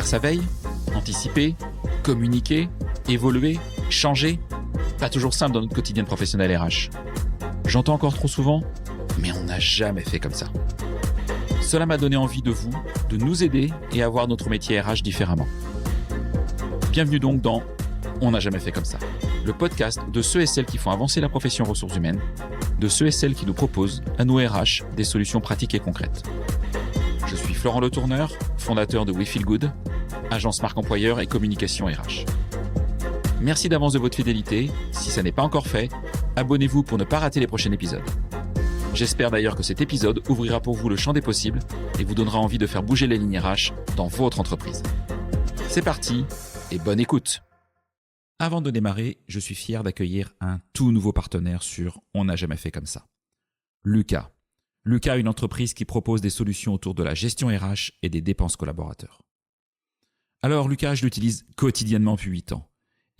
Faire sa veille, anticiper, communiquer, évoluer, changer. Pas toujours simple dans notre quotidien professionnel RH. J'entends encore trop souvent, mais on n'a jamais fait comme ça. Cela m'a donné envie de nous aider et à voir notre métier RH différemment. Bienvenue donc dans On n'a jamais fait comme ça, le podcast de ceux et celles qui font avancer la profession ressources humaines, de ceux et celles qui nous proposent, à nous RH, des solutions pratiques et concrètes. Je suis Florent Le Tourneur, fondateur de We Feel Good, agence marque employeur et communication RH. Merci d'avance de votre fidélité. Si ça n'est pas encore fait, abonnez-vous pour ne pas rater les prochains épisodes. J'espère d'ailleurs que cet épisode ouvrira pour vous le champ des possibles et vous donnera envie de faire bouger les lignes RH dans votre entreprise. C'est parti et bonne écoute. Avant de démarrer, je suis fier d'accueillir un tout nouveau partenaire sur On n'a jamais fait comme ça. Lucas. Lucas, une entreprise qui propose des solutions autour de la gestion RH et des dépenses collaborateurs. Alors Lucas, je l'utilise quotidiennement depuis 8 ans.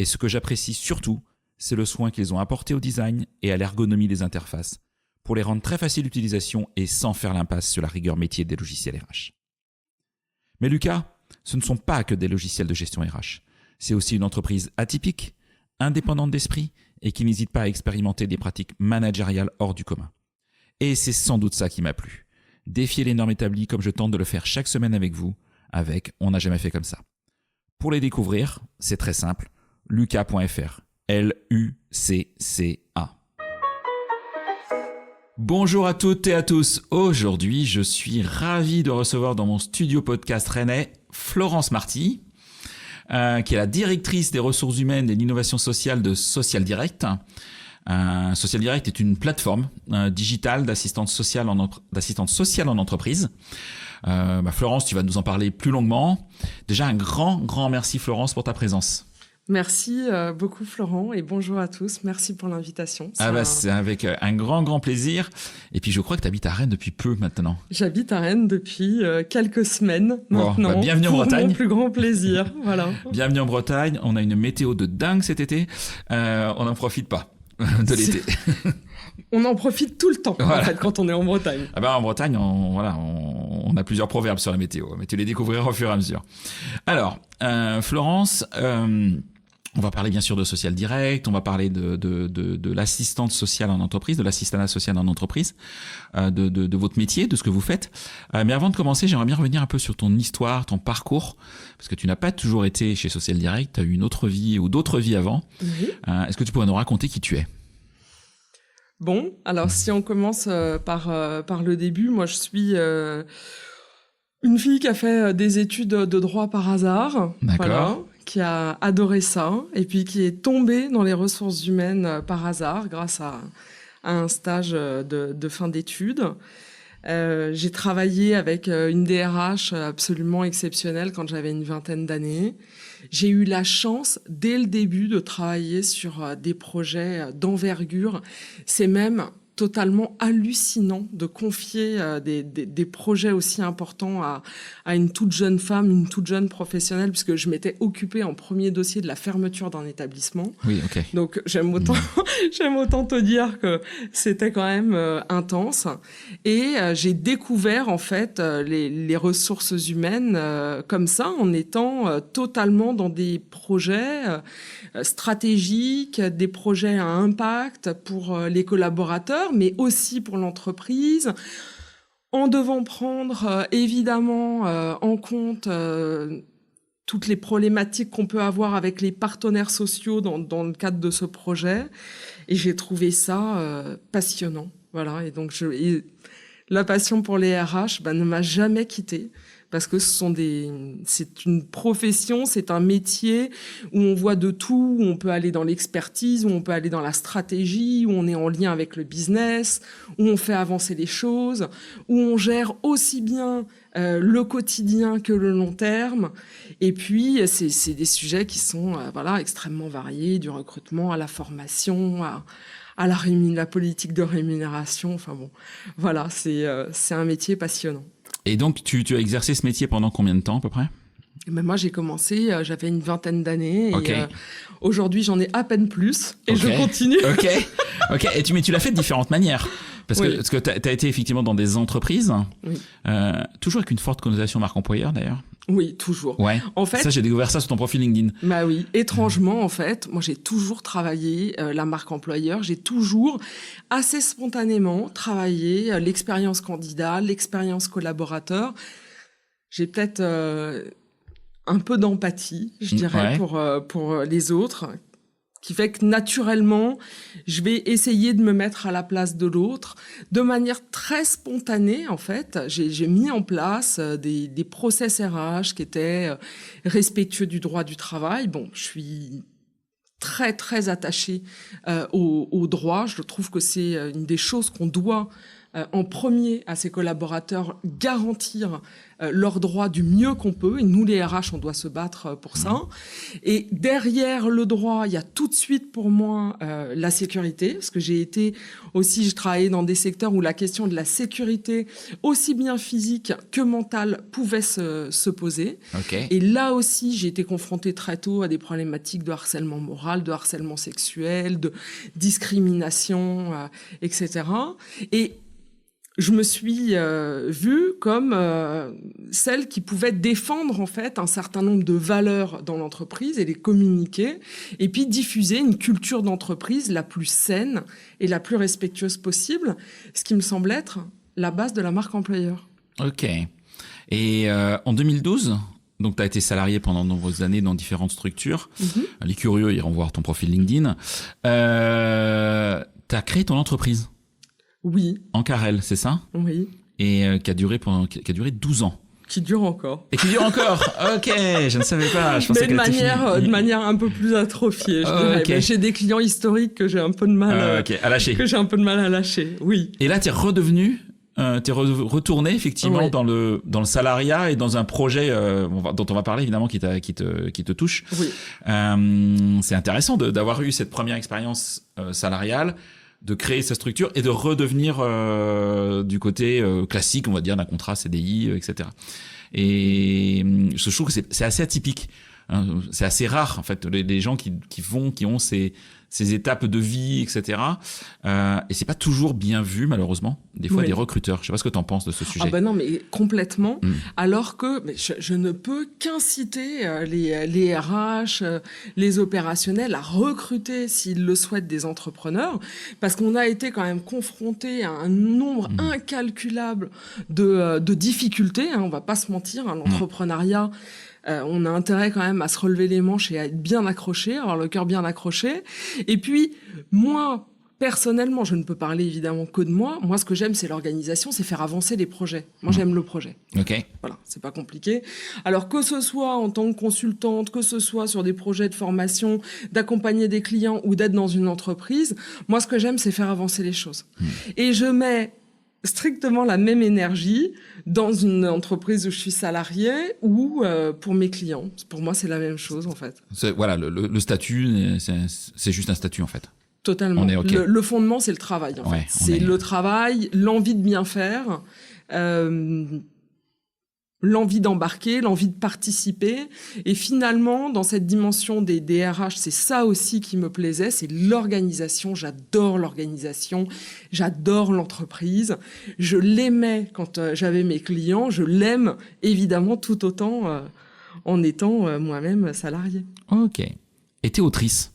Et ce que j'apprécie surtout, c'est le soin qu'ils ont apporté au design et à l'ergonomie des interfaces pour les rendre très faciles d'utilisation et sans faire l'impasse sur la rigueur métier des logiciels RH. Mais Lucas, ce ne sont pas que des logiciels de gestion RH. C'est aussi une entreprise atypique, indépendante d'esprit et qui n'hésite pas à expérimenter des pratiques managériales hors du commun. Et c'est sans doute ça qui m'a plu. Défier les normes établies comme je tente de le faire chaque semaine avec vous, avec On n'a jamais fait comme ça. Pour les découvrir, c'est très simple, lucas.fr, L-U-C-C-A. Bonjour à toutes et à tous. Aujourd'hui, je suis ravi de recevoir dans mon studio podcast rennais Florence Marty, qui est la directrice des ressources humaines et de l'innovation sociale de Social Direct. Social Direct est une plateforme digitale d'assistance sociale en entreprise. Florence, tu vas nous en parler plus longuement. Déjà, un grand merci Florence pour ta présence. Merci beaucoup Florent et bonjour à tous. Merci pour l'invitation. C'est avec un grand plaisir. Et puis je crois que tu habites à Rennes depuis peu maintenant. J'habite à Rennes depuis quelques semaines maintenant. Bienvenue en Bretagne. Pour mon plus grand plaisir. Voilà. Bienvenue en Bretagne. On a une météo de dingue cet été. On n'en profite pas de l'été. On en profite tout le temps en fait quand on est en Bretagne. En Bretagne, on a plusieurs proverbes sur la météo, mais tu les découvriras au fur et à mesure. Alors, Florence, on va parler bien sûr de Social Direct, on va parler de l'assistante sociale en entreprise, de l'assistanat social en entreprise, de votre métier, de ce que vous faites. Mais avant de commencer, j'aimerais bien revenir un peu sur ton histoire, ton parcours, parce que tu n'as pas toujours été chez Social Direct, tu as eu une autre vie ou d'autres vies avant. Est-ce que tu pourrais nous raconter qui tu es ? Bon, alors si on commence par le début, moi je suis une fille qui a fait des études de droit par hasard. D'accord. Voilà, qui a adoré ça et puis qui est tombée dans les ressources humaines par hasard grâce à un stage de fin d'études. J'ai travaillé avec une DRH absolument exceptionnelle quand j'avais une vingtaine d'années. J'ai eu la chance, dès le début, de travailler sur des projets d'envergure. C'est même totalement hallucinant de confier des projets aussi importants à une toute jeune femme, une toute jeune professionnelle, puisque je m'étais occupée en premier dossier de la fermeture d'un établissement. Oui, ok. Donc j'aime autant te dire que c'était quand même intense. Et j'ai découvert en fait les ressources humaines comme ça, en étant totalement dans des projets stratégiques, des projets à impact pour les collaborateurs, mais aussi pour l'entreprise, en devant prendre évidemment en compte toutes les problématiques qu'on peut avoir avec les partenaires sociaux dans le cadre de ce projet. Et j'ai trouvé ça passionnant. Voilà. Et donc, la passion pour les RH ne m'a jamais quittée. Parce que c'est une profession, c'est un métier où on voit de tout, où on peut aller dans l'expertise, où on peut aller dans la stratégie, où on est en lien avec le business, où on fait avancer les choses, où on gère aussi bien le quotidien que le long terme. Et puis, c'est des sujets qui sont extrêmement variés, du recrutement à la formation, à la politique de rémunération. Enfin bon, voilà, c'est un métier passionnant. Et donc, tu as exercé ce métier pendant combien de temps à peu près ? Mais moi, j'ai commencé, j'avais une vingtaine d'années. Okay. Et aujourd'hui, j'en ai à peine plus. Et je continue. Ok. Et tu l'as fait de différentes manières. Parce que tu as été effectivement dans des entreprises, oui. Toujours avec une forte connotation marque employeur d'ailleurs. Oui, toujours. Ouais. En fait, ça, j'ai découvert ça sur ton profil LinkedIn. bah oui, étrangement, en fait, moi j'ai toujours travaillé la marque employeur, j'ai toujours assez spontanément travaillé l'expérience candidat, l'expérience collaborateur. J'ai peut-être un peu d'empathie, je dirais, pour les autres, qui fait que naturellement, je vais essayer de me mettre à la place de l'autre. De manière très spontanée, en fait, j'ai mis en place des process RH qui étaient respectueux du droit du travail. Bon, je suis très, très attachée au droit. Je trouve que c'est une des choses qu'on doit en premier à ses collaborateurs, garantir leurs droits du mieux qu'on peut. Et nous, les RH, on doit se battre pour ça. Et derrière le droit, il y a tout de suite pour moi la sécurité, parce que j'ai travaillé dans des secteurs où la question de la sécurité, aussi bien physique que mentale, pouvait se poser. Okay. Et là aussi, j'ai été confrontée très tôt à des problématiques de harcèlement moral, de harcèlement sexuel, de discrimination, etc. Et je me suis vue comme celle qui pouvait défendre en fait un certain nombre de valeurs dans l'entreprise et les communiquer, et puis diffuser une culture d'entreprise la plus saine et la plus respectueuse possible, ce qui me semble être la base de la marque employeur. Ok. Et en 2012, donc tu as été salarié pendant de nombreuses années dans différentes structures. Les curieux iront voir ton profil LinkedIn. Tu as créé ton entreprise. Oui. En Carrel, c'est ça? Oui. Et qui a duré 12 ans. Qui dure encore. Et qui dure encore. Ok, je ne savais pas. Je pensais mais de manière un peu plus atrophiée, je dirais. Okay. Mais j'ai des clients historiques que j'ai un peu de mal à lâcher. Que j'ai un peu de mal à lâcher. Oui. Et là, t'es redevenu, retourné effectivement dans le salariat et dans un projet dont on va parler évidemment qui te touche. Oui. C'est intéressant d'avoir eu cette première expérience salariale, de créer sa structure et de redevenir du côté classique, on va dire, d'un contrat CDI, etc. Et je trouve que c'est assez atypique. Hein, c'est assez rare, en fait, les gens qui ont ces étapes de vie, etc. Et c'est pas toujours bien vu, malheureusement, des fois, des recruteurs. Je sais pas ce que t'en penses de ce sujet. Ah ben non, mais complètement. Alors que je ne peux qu'inciter les RH, les opérationnels à recruter, s'ils le souhaitent, des entrepreneurs, parce qu'on a été quand même confronté à un nombre incalculable de difficultés. Hein, on va pas se mentir, hein, l'entrepreneuriat. On a intérêt quand même à se relever les manches et à être bien accroché, avoir le cœur bien accroché. Et puis, moi, personnellement, je ne peux parler évidemment que de moi. Moi, ce que j'aime, c'est l'organisation, c'est faire avancer les projets. Moi, j'aime le projet. Ok. Voilà, c'est pas compliqué. Alors, que ce soit en tant que consultante, que ce soit sur des projets de formation, d'accompagner des clients ou d'être dans une entreprise, moi, ce que j'aime, c'est faire avancer les choses. Et je mets strictement la même énergie dans une entreprise où je suis salarié ou pour mes clients. Pour moi, c'est la même chose, en fait. Voilà, le statut, c'est juste un statut, en fait. Totalement. Okay. Le fondement, c'est le travail, en fait. C'est le travail, l'envie de bien faire, l'envie d'embarquer, l'envie de participer. Et finalement, dans cette dimension des DRH, c'est ça aussi qui me plaisait, c'est l'organisation. J'adore l'organisation, j'adore l'entreprise. Je l'aimais quand j'avais mes clients, je l'aime évidemment tout autant en étant moi-même salariée. Ok. Et t'es autrice?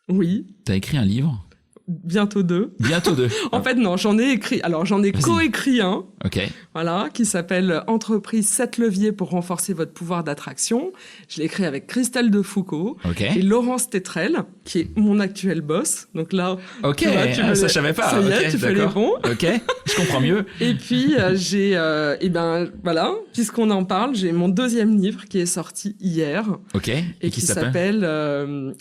Oui. T'as écrit un livre? Bientôt 2. Bientôt 2. En fait, non, j'en ai coécrit un. Ok. Voilà, qui s'appelle Entreprise 7 leviers pour renforcer votre pouvoir d'attraction. Je l'ai écrit avec Christelle Defoucault et Laurence Tétrel, qui est mon actuel boss. Donc là, tu vois, ça je savais pas. Ça y est, tu fais les bons. Ok, je comprends mieux. Et puis j'ai, voilà, puisqu'on en parle, j'ai mon deuxième livre qui est sorti hier. Ok. Et qui s'appelle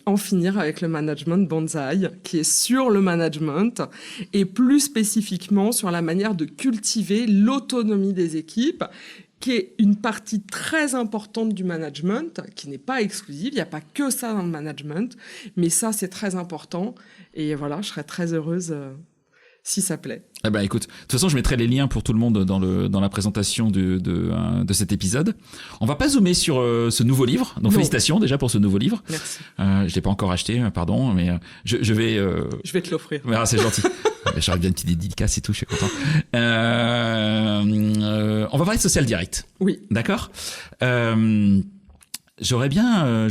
En finir avec le management bonsaï, qui est sur le management et plus spécifiquement sur la manière de cultiver l'autonomie des équipes, qui est une partie très importante du management, qui n'est pas exclusive. Il n'y a pas que ça dans le management, mais ça, c'est très important. Et voilà, je serais très heureuse si ça plaît. Eh ben, écoute, de toute façon, je mettrai les liens pour tout le monde dans la présentation de cet épisode. On va pas zoomer sur ce nouveau livre. Donc, félicitations déjà pour ce nouveau livre. Merci. Je l'ai pas encore acheté, pardon, mais je vais. Je vais te l'offrir. Ah, c'est gentil. J'aurais bien une petite dédicace et tout, je suis content. On va parler de Social Direct. Oui. D'accord. J'aurais bien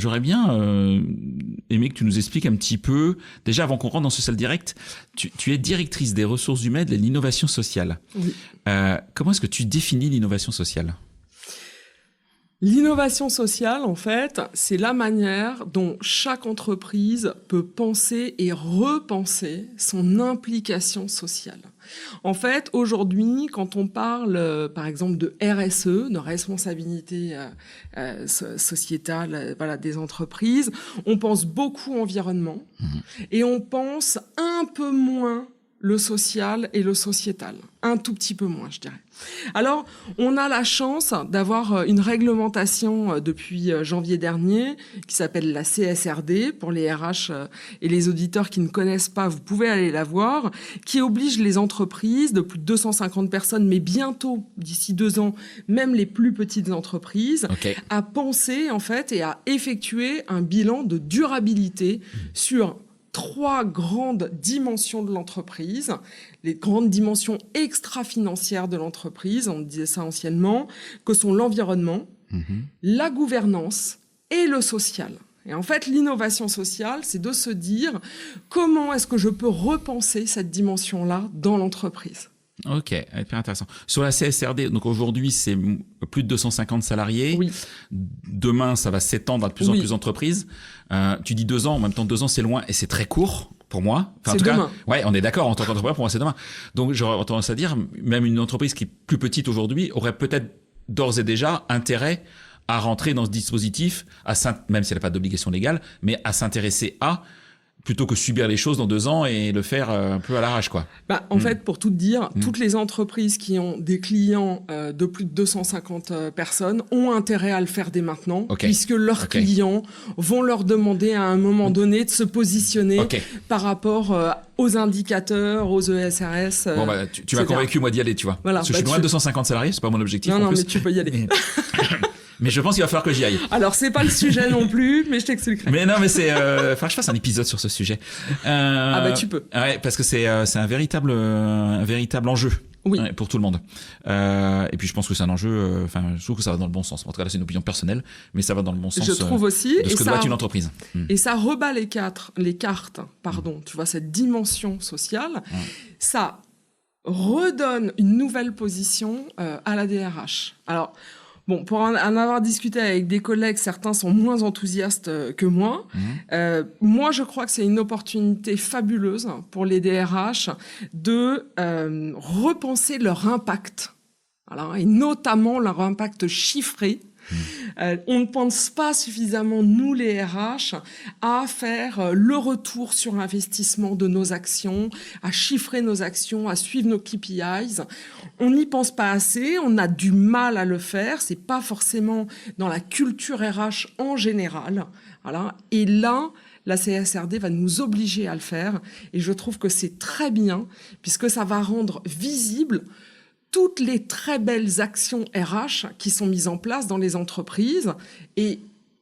aimé que tu nous expliques un petit peu, déjà avant qu'on rentre dans Social Direct, tu es directrice des ressources humaines et de l'innovation sociale. Oui. Comment est-ce que tu définis l'innovation sociale ? L'innovation sociale, en fait, c'est la manière dont chaque entreprise peut penser et repenser son implication sociale. En fait, aujourd'hui, quand on parle, par exemple, de RSE, de responsabilité sociétale, des entreprises, on pense beaucoup environnement et on pense un peu moins le social et le sociétal. Un tout petit peu moins, je dirais. Alors, on a la chance d'avoir une réglementation depuis janvier dernier qui s'appelle la CSRD. Pour les RH et les auditeurs qui ne connaissent pas, vous pouvez aller la voir, qui oblige les entreprises de plus de 250 personnes, mais bientôt, d'ici 2 ans, même les plus petites entreprises, à penser, en fait, et à effectuer un bilan de durabilité sur 3 grandes dimensions de l'entreprise, les grandes dimensions extra-financières de l'entreprise, on disait ça anciennement, que sont l'environnement, la gouvernance et le social. Et en fait, l'innovation sociale, c'est de se dire comment est-ce que je peux repenser cette dimension-là dans l'entreprise. Ok, hyper intéressant. Sur la CSRD, donc aujourd'hui, c'est plus de 250 salariés. Oui. Demain, ça va s'étendre à de plus en plus d'entreprises. Tu dis 2 ans, en même temps 2 ans, c'est loin et c'est très court pour moi. Enfin, c'est demain. Ouais, on est d'accord, en tant qu'entrepreneur, pour moi, c'est demain. Donc, j'aurais tendance à dire, même une entreprise qui est plus petite aujourd'hui aurait peut-être d'ores et déjà intérêt à rentrer dans ce dispositif, même si elle n'a pas d'obligation légale, mais à s'intéresser plutôt que subir les choses dans 2 ans et le faire un peu à l'arrache, quoi. En fait, pour tout te dire, toutes les entreprises qui ont des clients de plus de 250 personnes ont intérêt à le faire dès maintenant, puisque leurs clients vont leur demander à un moment donné de se positionner par rapport aux indicateurs, aux ESRS. Bon, tu m'as convaincu, moi, d'y aller, tu vois. Voilà, parce que je suis loin de 250 salariés, c'est pas mon objectif. Non, en plus. mais tu peux y aller. Mais je pense qu'il va falloir que j'y aille. Alors, c'est pas le sujet non plus, mais je t'expliquerai. Mais non, mais faudra que je fasse un épisode sur ce sujet. Tu peux. Ouais, parce que c'est un véritable enjeu. Oui. Pour tout le monde. Et puis je pense que c'est un enjeu, je trouve que ça va dans le bon sens. En tout cas, là, c'est une opinion personnelle, mais ça va dans le bon sens. Je trouve aussi. De ce que doit être une entreprise. Et ça rebat les cartes, tu vois, cette dimension sociale. Ça redonne une nouvelle position à la DRH. Alors, bon, pour en avoir discuté avec des collègues, certains sont moins enthousiastes que moi. Moi, je crois que c'est une opportunité fabuleuse pour les DRH de repenser leur impact, et notamment leur impact chiffré. On ne pense pas suffisamment, nous les RH, à faire le retour sur investissement de nos actions, à chiffrer nos actions, à suivre nos KPIs. On n'y pense pas assez, on a du mal à le faire, c'est pas forcément dans la culture RH en général. Et là, la CSRD va nous obliger à le faire, et je trouve que c'est très bien, puisque ça va rendre visible toutes les très belles actions RH qui sont mises en place dans les entreprises, et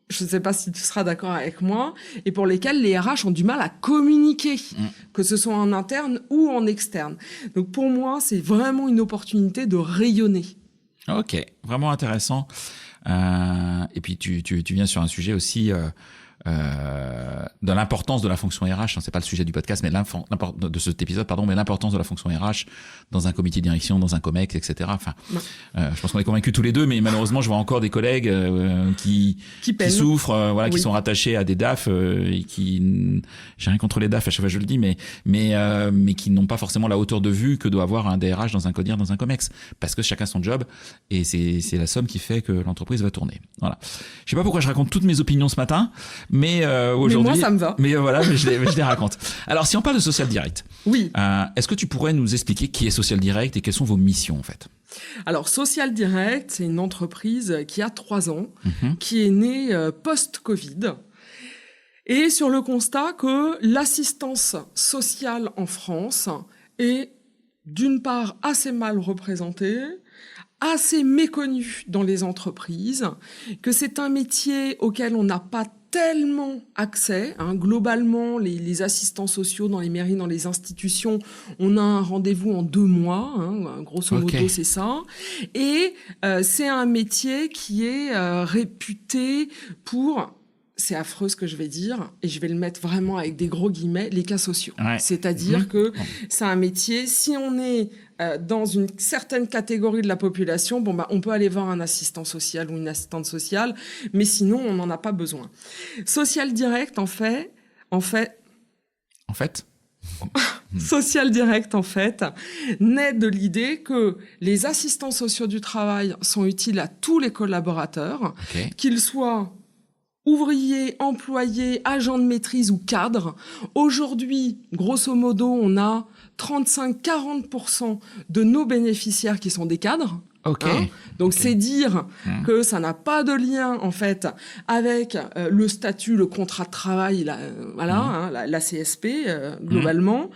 je ne sais pas si tu seras d'accord avec moi, et pour lesquelles les RH ont du mal à communiquer, que ce soit en interne ou en externe. Donc pour moi, c'est vraiment une opportunité de rayonner. Ok, vraiment intéressant. Et puis tu viens sur un sujet aussi de l'importance de la fonction RH, c'est pas le sujet du podcast, mais de cet épisode, mais l'importance de la fonction RH dans un comité de direction, dans un COMEX, etc. Je pense qu'on est convaincus tous les deux, mais malheureusement, je vois encore des collègues qui souffrent, qui sont rattachés à des DAF et qui, j'ai rien contre les DAF, à chaque fois je le dis, mais qui n'ont pas forcément la hauteur de vue que doit avoir un DRH dans un CODIR, dans un COMEX, parce que chacun son job et c'est la somme qui fait que l'entreprise va tourner. Voilà. Je sais pas pourquoi je raconte toutes mes opinions ce matin. Mais aujourd'hui, moi ça me va. Mais je les raconte. Alors, si on parle de Social Direct, oui. Est-ce que tu pourrais nous expliquer qui est Social Direct et quelles sont vos missions en fait ? Alors, Social Direct, c'est une entreprise qui a 3 ans, qui est née post-Covid, et sur le constat que l'assistance sociale en France est d'une part, assez mal représenté, assez méconnu dans les entreprises, que c'est un métier auquel on n'a pas tellement accès. Globalement, les assistants sociaux dans les mairies, dans les institutions, on a un rendez-vous en 2 mois. Grosso modo, c'est ça. Et c'est un métier qui est réputé pour... C'est affreux ce que je vais dire, et je vais le mettre vraiment avec des gros guillemets, les cas sociaux. Ouais. C'est-à-dire que c'est un métier, si on est dans une certaine catégorie de la population, on peut aller voir un assistant social ou une assistante sociale, mais sinon, on n'en a pas besoin. Social Direct, Social Direct, naît de l'idée que les assistants sociaux du travail sont utiles à tous les collaborateurs, qu'ils soient ouvriers, employés, agents de maîtrise ou cadres. Aujourd'hui, grosso modo, on a 35-40% de nos bénéficiaires qui sont des cadres. Donc c'est dire que ça n'a pas de lien en fait avec le statut, le contrat de travail, la CSP globalement.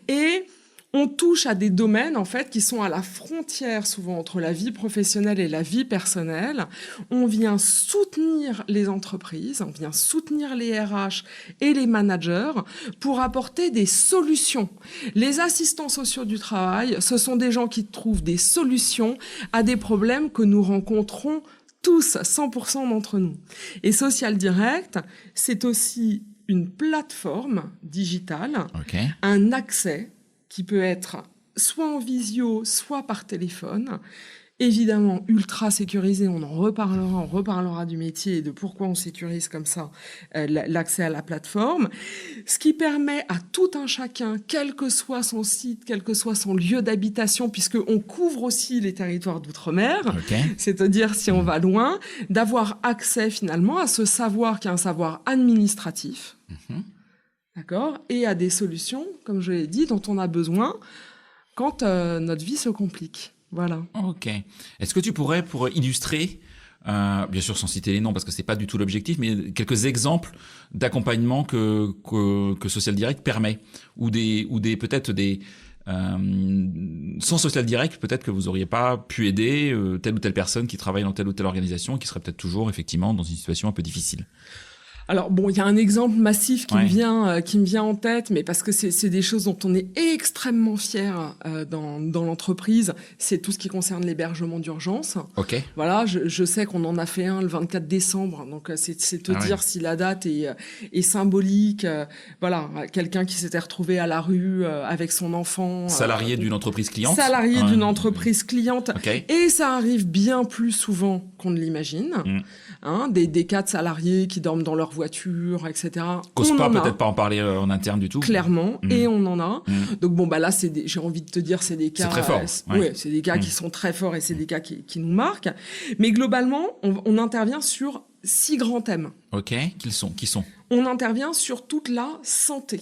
Et on touche à des domaines en fait qui sont à la frontière souvent entre la vie professionnelle et la vie personnelle. On vient soutenir les entreprises, on vient soutenir les RH et les managers pour apporter des solutions. Les assistants sociaux du travail, ce sont des gens qui trouvent des solutions à des problèmes que nous rencontrons tous, 100% d'entre nous. Et Social Direct, c'est aussi une plateforme digitale, un accès qui peut être soit en visio, soit par téléphone. Évidemment, ultra sécurisé, on reparlera du métier et de pourquoi on sécurise comme ça l'accès à la plateforme. Ce qui permet à tout un chacun, quel que soit son site, quel que soit son lieu d'habitation, puisqu'on couvre aussi les territoires d'outre-mer, c'est-à-dire si on va loin, d'avoir accès finalement à ce savoir qui est un savoir administratif. D'accord, et à des solutions, comme je l'ai dit, dont on a besoin quand notre vie se complique. Voilà. Ok. Est-ce que tu pourrais, pour illustrer, bien sûr sans citer les noms parce que c'est pas du tout l'objectif, mais quelques exemples d'accompagnement que Social Direct permet, ou peut-être sans Social Direct, peut-être que vous auriez pas pu aider telle ou telle personne qui travaille dans telle ou telle organisation, qui serait peut-être toujours effectivement dans une situation un peu difficile. Alors il y a un exemple massif qui me vient en tête, mais parce que c'est des choses dont on est extrêmement fier dans l'entreprise. C'est tout ce qui concerne l'hébergement d'urgence. Voilà, je sais qu'on en a fait un le 24 décembre, donc c'est te dire si la date est symbolique. Voilà, quelqu'un qui s'était retrouvé à la rue avec son enfant. Salarié d'une entreprise cliente. Salarié d'une entreprise cliente. Et ça arrive bien plus souvent qu'on ne l'imagine. Des cas de salariés qui dorment dans leur voiture, etc. COSPA, peut-être pas en parler en interne du tout. Clairement, et on en a. Donc là, j'ai envie de te dire, c'est des cas... C'est très fort. C'est des cas qui sont très forts et c'est des cas qui nous marquent. Mais globalement, on intervient sur 6 grands thèmes. Qui sont On intervient sur toute la santé.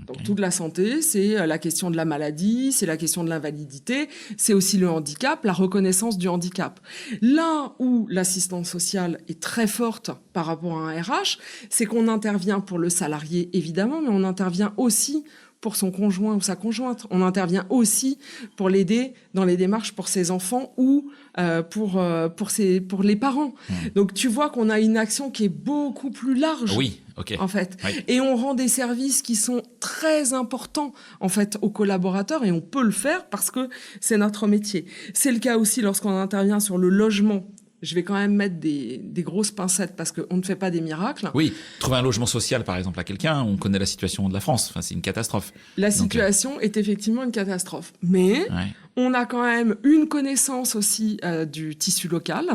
Donc toute la santé, c'est la question de la maladie, c'est la question de l'invalidité, c'est aussi le handicap, la reconnaissance du handicap. Là où l'assistance sociale est très forte par rapport à un RH, c'est qu'on intervient pour le salarié évidemment, mais on intervient aussi pour son conjoint ou sa conjointe. On intervient aussi pour l'aider dans les démarches pour ses enfants ou pour les parents. Donc tu vois qu'on a une action qui est beaucoup plus large. En fait. Et on rend des services qui sont très importants en fait aux collaborateurs et on peut le faire parce que c'est notre métier. C'est le cas aussi lorsqu'on intervient sur le logement. Je vais quand même mettre des grosses pincettes parce qu'on ne fait pas des miracles. Oui, trouver un logement social par exemple à quelqu'un, on connaît la situation de la France, c'est une catastrophe. La situation est effectivement une catastrophe, mais on a quand même une connaissance aussi du tissu local,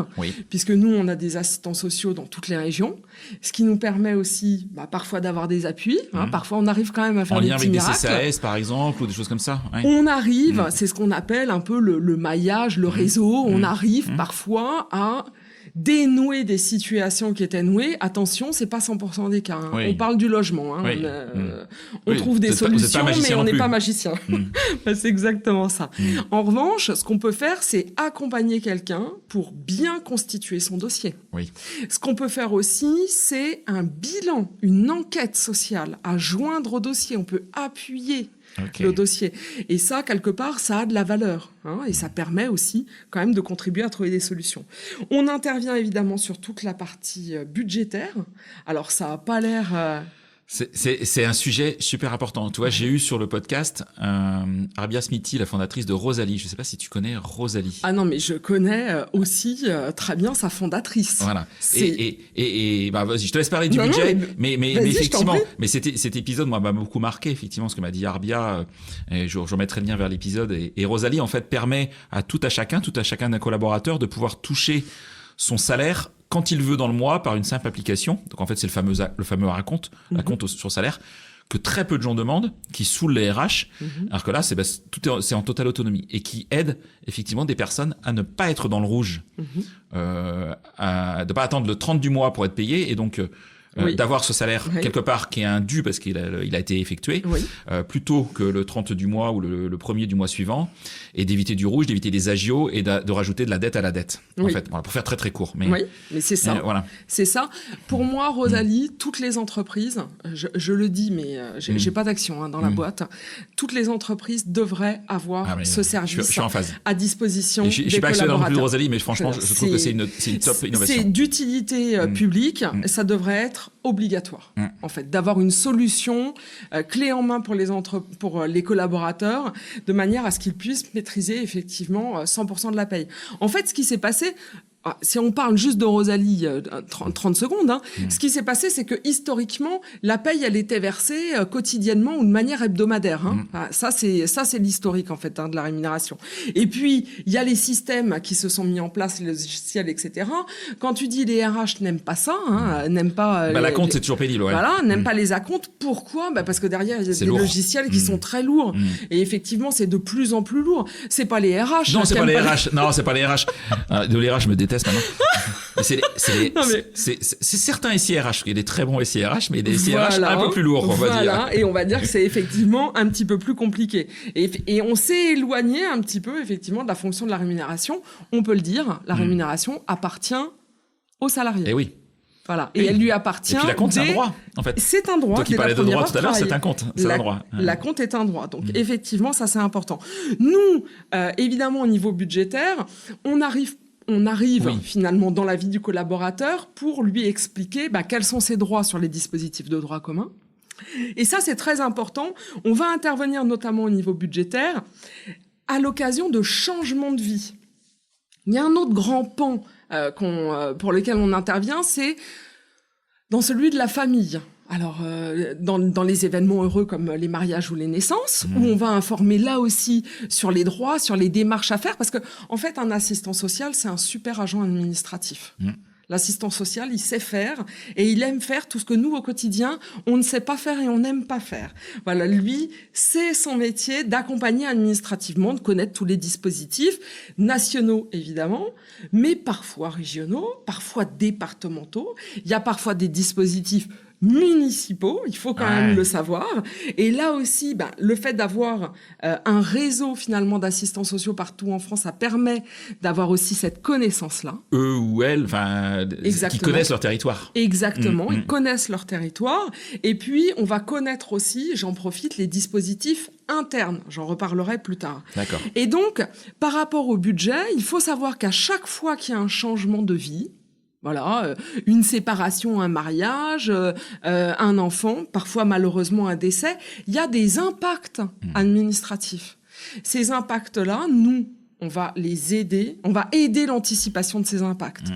puisque nous on a des assistants sociaux dans toutes les régions, ce qui nous permet aussi parfois d'avoir des appuis, parfois on arrive quand même à faire des petits miracles. En lien avec des CCAS par exemple ou des choses comme ça. On arrive, c'est ce qu'on appelle un peu le maillage, le réseau, on arrive parfois à dénouer des situations qui étaient nouées. Attention, c'est pas 100% des cas. On parle du logement. On trouve des solutions, mais on n'est pas magicien. C'est exactement ça. En revanche, ce qu'on peut faire, c'est accompagner quelqu'un pour bien constituer son dossier. Ce qu'on peut faire aussi, c'est un bilan, une enquête sociale à joindre au dossier. On peut appuyer le dossier. Et ça, quelque part, ça a de la valeur, hein, et ça permet aussi quand même de contribuer à trouver des solutions. On intervient évidemment sur toute la partie budgétaire. Alors, ça n'a pas l'air... C'est un sujet super important. Tu vois, j'ai eu sur le podcast Arbia Smithy, la fondatrice de Rosalie. Je ne sais pas si tu connais Rosalie. Ah non, mais je connais aussi très bien sa fondatrice. Voilà. Et bah, vas-y, je te laisse parler du budget. Mais effectivement, mais cet épisode, moi, m'a beaucoup marqué, effectivement, ce que m'a dit Arbia. Et je remettrai le lien vers l'épisode. Et Rosalie, en fait, permet à tout à chacun d'un collaborateur de pouvoir toucher son salaire quand il veut dans le mois par une simple application. Donc en fait, c'est le fameux raconte sur salaire que très peu de gens demandent, qui saoule les RH, alors que là, c'est en totale autonomie et qui aide effectivement des personnes à ne pas être dans le rouge, de pas attendre le 30 du mois pour être payé et donc d'avoir ce salaire quelque part qui est un dû parce qu'il a été effectué, plutôt que le 30 du mois ou le 1er du mois suivant, et d'éviter du rouge, d'éviter des agios et de rajouter de la dette à la dette. En fait, voilà, pour faire très très court. Mais c'est ça. Voilà. C'est ça. Pour moi, Rosalie, toutes les entreprises, je le dis, mais j'ai pas d'action dans la boîte. Toutes les entreprises devraient avoir ce service je suis en phase. à disposition des collaborateurs. Je suis pas actionnaire de Rosalie, mais franchement, je trouve que c'est une top innovation. C'est d'utilité publique. Ça devrait être obligatoire, en fait, d'avoir une solution clé en main pour les collaborateurs, de manière à ce qu'ils puissent maîtriser effectivement 100% de la paye. En fait, ce qui s'est passé, si on parle juste de Rosalie, 30 secondes, ce qui s'est passé, c'est que historiquement, la paye, elle était versée quotidiennement ou de manière hebdomadaire. Ça, c'est l'historique, en fait, de la rémunération. Et puis, il y a les systèmes qui se sont mis en place, les logiciels, etc. Quand tu dis les RH n'aiment pas ça, n'aiment pas... la compte, c'est toujours pénible, ouais. Voilà, n'aiment pas les acomptes. Pourquoi ? Parce que derrière, il y a des logiciels qui sont très lourds. Et effectivement, c'est de plus en plus lourd. C'est pas les RH. Non, c'est pas les RH. Non, c'est pas les RH. De les RH, je me déteste maintenant. C'est certains SIRH, il y a des très bons SIRH, mais des SIRH un peu plus lourds, on va dire. Et on va dire que c'est effectivement un petit peu plus compliqué. Et on s'est éloigné un petit peu, effectivement, de la fonction de la rémunération. On peut le dire, la rémunération appartient aux salariés. Et oui. Voilà. Et elle lui appartient. Et puis la compte, c'est un droit, en fait. C'est un droit. Toi qui parlais de droit tout à l'heure, c'est un compte. C'est un droit. La compte est un droit. Donc, effectivement, ça, c'est important. Nous, évidemment, au niveau budgétaire, on arrive finalement dans la vie du collaborateur pour lui expliquer quels sont ses droits sur les dispositifs de droit commun. Et ça, c'est très important. On va intervenir notamment au niveau budgétaire à l'occasion de changements de vie. Il y a un autre grand pan pour lequel on intervient, c'est dans celui de la famille. Alors, dans les événements heureux comme les mariages ou les naissances, où on va informer là aussi sur les droits, sur les démarches à faire, parce que en fait, un assistant social, c'est un super agent administratif. L'assistant social, il sait faire et il aime faire tout ce que nous, au quotidien, on ne sait pas faire et on n'aime pas faire. Voilà, lui, c'est son métier d'accompagner administrativement, de connaître tous les dispositifs nationaux, évidemment, mais parfois régionaux, parfois départementaux. Il y a parfois des dispositifs municipaux, il faut quand même le savoir. Et là aussi, le fait d'avoir un réseau finalement d'assistants sociaux partout en France, ça permet d'avoir aussi cette connaissance-là. Eux ou elles, qui connaissent leur territoire. Exactement, ils connaissent leur territoire. Et puis, on va connaître aussi, j'en profite, les dispositifs internes. J'en reparlerai plus tard. D'accord. Et donc, par rapport au budget, il faut savoir qu'à chaque fois qu'il y a un changement de vie, voilà, une séparation, un mariage, un enfant, parfois malheureusement un décès, il y a des impacts administratifs. Ces impacts-là, nous, on va les aider, on va aider l'anticipation de ces impacts.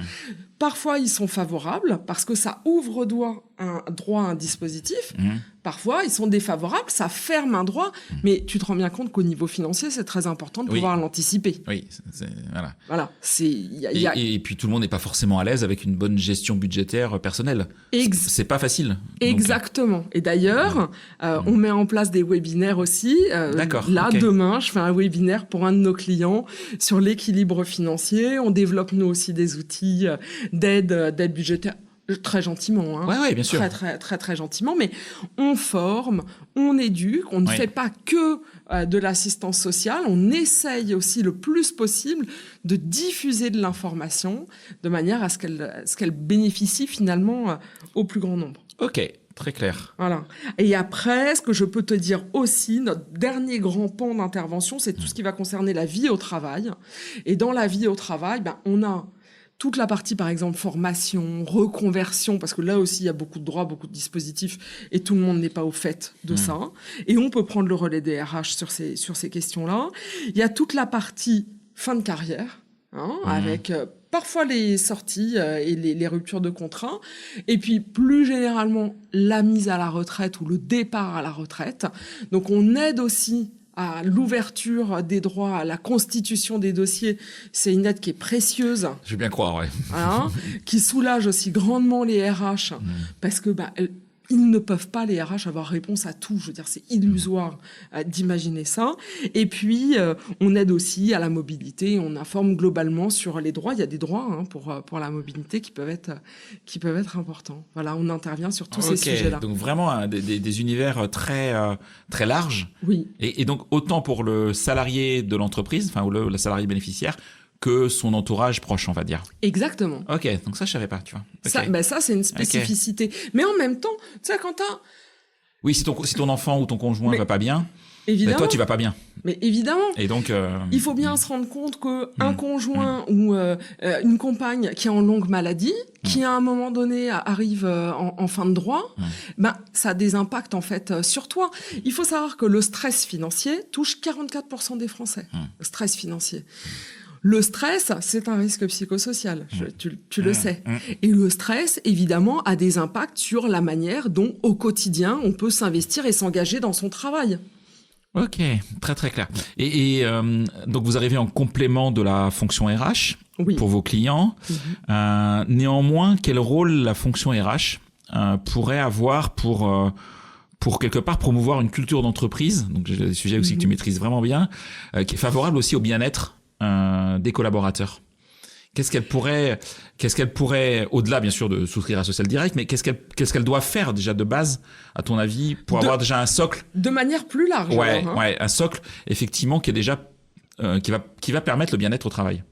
Parfois, ils sont favorables parce que ça ouvre droit à un dispositif. Parfois, ils sont défavorables, ça ferme un droit. Mais tu te rends bien compte qu'au niveau financier, c'est très important de pouvoir l'anticiper. Oui, voilà. Voilà. Et puis, tout le monde n'est pas forcément à l'aise avec une bonne gestion budgétaire personnelle. C'est pas facile. Exactement. Et d'ailleurs, on met en place des webinaires aussi. D'accord. Là, demain, je fais un webinaire pour un de nos clients sur l'équilibre financier. On développe, nous aussi, des outils d'aide budgétaire. Très gentiment, Ouais, bien sûr. Très gentiment, mais on forme, on éduque, on ne fait pas que de l'assistance sociale, on essaye aussi le plus possible de diffuser de l'information de manière à ce qu'elle bénéficie finalement au plus grand nombre. Ok, Très clair. Voilà. Et après, ce que je peux te dire aussi, notre dernier grand pan d'intervention, c'est tout ce qui va concerner la vie au travail. Et dans la vie au travail, on a toute la partie, par exemple, formation, reconversion, parce que là aussi, il y a beaucoup de droits, beaucoup de dispositifs, et tout le monde n'est pas au fait de ça. Et on peut prendre le relais des RH sur ces questions-là. Il y a toute la partie fin de carrière, avec parfois les sorties et les ruptures de contrat, et puis plus généralement la mise à la retraite ou le départ à la retraite. Donc on aide aussi à l'ouverture des droits, à la constitution des dossiers. C'est une aide qui est précieuse. Je veux bien croire, ouais. Qui soulage aussi grandement les RH, parce que ils ne peuvent pas, les RH, avoir réponse à tout. Je veux dire, c'est illusoire d'imaginer ça. Et puis, on aide aussi à la mobilité. On informe globalement sur les droits. Il y a des droits pour la mobilité qui peuvent être importants. Voilà, on intervient sur tous ces sujets-là. Donc vraiment des univers très très larges. Oui. Et donc autant pour le salarié de l'entreprise, enfin ou le salarié bénéficiaire, que son entourage proche, on va dire. Exactement. Ok, donc ça, je savais pas, tu vois. Okay. Ça, c'est une spécificité. Mais en même temps, tu sais, quand t'as... Oui, si ton enfant ou ton conjoint va pas bien, évidemment, toi, tu vas pas bien. Mais évidemment. Et donc... il faut bien se rendre compte qu'un conjoint ou une compagne qui est en longue maladie, qui à un moment donné arrive en fin de droit, ça a des impacts en fait sur toi. Il faut savoir que le stress financier touche 44% des Français. Le stress financier. Le stress, c'est un risque psychosocial, tu le sais. Et le stress, évidemment, a des impacts sur la manière dont, au quotidien, on peut s'investir et s'engager dans son travail. Ok, très très clair. Et donc, vous arrivez en complément de la fonction RH pour vos clients. Néanmoins, quel rôle la fonction RH pourrait avoir pour quelque part promouvoir une culture d'entreprise, donc j'ai des sujets aussi que tu maîtrises vraiment bien, qui est favorable aussi au bien-être des collaborateurs. Qu'est-ce qu'elle pourrait, au-delà bien sûr de souscrire à Social Direct, mais qu'est-ce qu'elle doit faire déjà de base, à ton avis, pour avoir déjà un socle? De manière plus large. Ouais, un socle effectivement qui est déjà qui va permettre le bien-être au travail.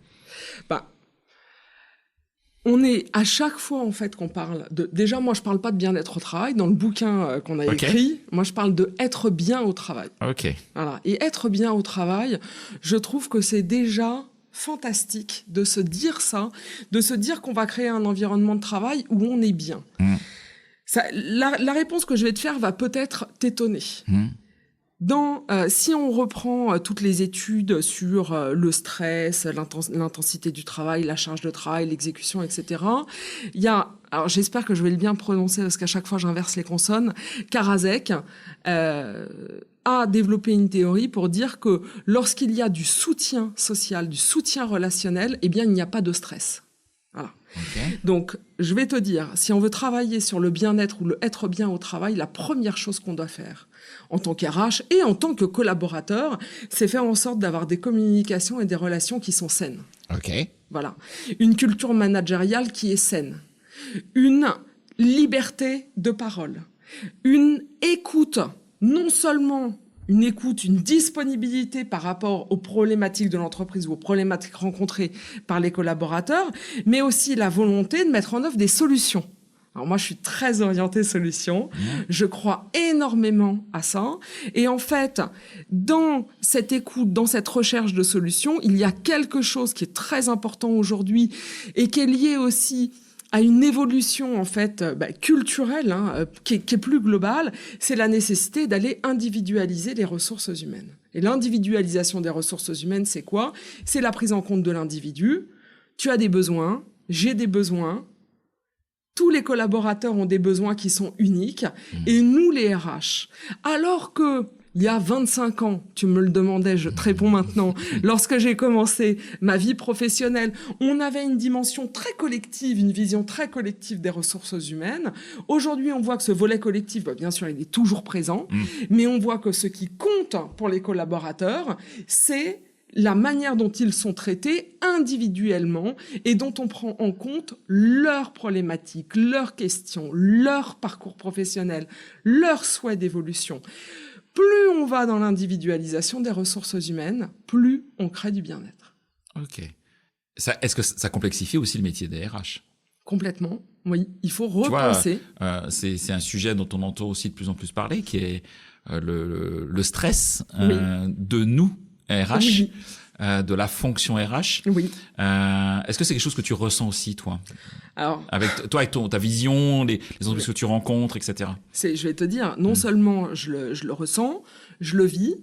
On est à chaque fois en fait qu'on parle de. Déjà, moi je parle pas de bien-être au travail dans le bouquin qu'on a écrit. Moi je parle de être bien au travail. Ok. Voilà. Et être bien au travail, je trouve que c'est déjà fantastique de se dire ça, de se dire qu'on va créer un environnement de travail où on est bien. Ça, la réponse que je vais te faire va peut-être t'étonner. Si on reprend toutes les études sur le stress, l'intensité du travail, la charge de travail, l'exécution, etc., il y a, alors j'espère que je vais le bien prononcer parce qu'à chaque fois j'inverse les consonnes, Karasek a développé une théorie pour dire que lorsqu'il y a du soutien social, du soutien relationnel, eh bien il n'y a pas de stress. Voilà. Donc, je vais te dire, si on veut travailler sur le bien-être ou le être bien au travail, la première chose qu'on doit faire en tant qu'RH et en tant que collaborateur, c'est faire en sorte d'avoir des communications et des relations qui sont saines. Voilà. Une culture managériale qui est saine. Une liberté de parole. Une écoute, non seulement une écoute, une disponibilité par rapport aux problématiques de l'entreprise ou aux problématiques rencontrées par les collaborateurs, mais aussi la volonté de mettre en œuvre des solutions. Alors moi, je suis très orientée solutions. Je crois énormément à ça. Et en fait, dans cette écoute, dans cette recherche de solutions, il y a quelque chose qui est très important aujourd'hui et qui est lié aussi à une évolution en fait culturelle qui est plus globale, c'est la nécessité d'aller individualiser les ressources humaines. Et l'individualisation des ressources humaines, c'est quoi? C'est la prise en compte de l'individu. Tu as des besoins, j'ai des besoins. Tous les collaborateurs ont des besoins qui sont uniques. Et nous, les RH, alors que il y a 25 ans, tu me le demandais, je te réponds maintenant, lorsque j'ai commencé ma vie professionnelle, on avait une dimension très collective, une vision très collective des ressources humaines. Aujourd'hui, on voit que ce volet collectif, bien sûr, il est toujours présent, mais on voit que ce qui compte pour les collaborateurs, c'est la manière dont ils sont traités individuellement et dont on prend en compte leurs problématiques, leurs questions, leur parcours professionnel, leurs souhaits d'évolution. Plus on va dans l'individualisation des ressources humaines, plus on crée du bien-être. Ok. Est-ce que ça complexifie aussi le métier des RH? Complètement. Oui, il faut repenser. Tu vois, c'est un sujet dont on entend aussi de plus en plus parler, qui est le stress de nous, RH, Oui. De la fonction RH. Oui. Est-ce que c'est quelque chose que tu ressens aussi, toi? Alors, avec ta vision, les entreprises que tu rencontres, etc. Je vais te dire, non seulement je le ressens, je le vis.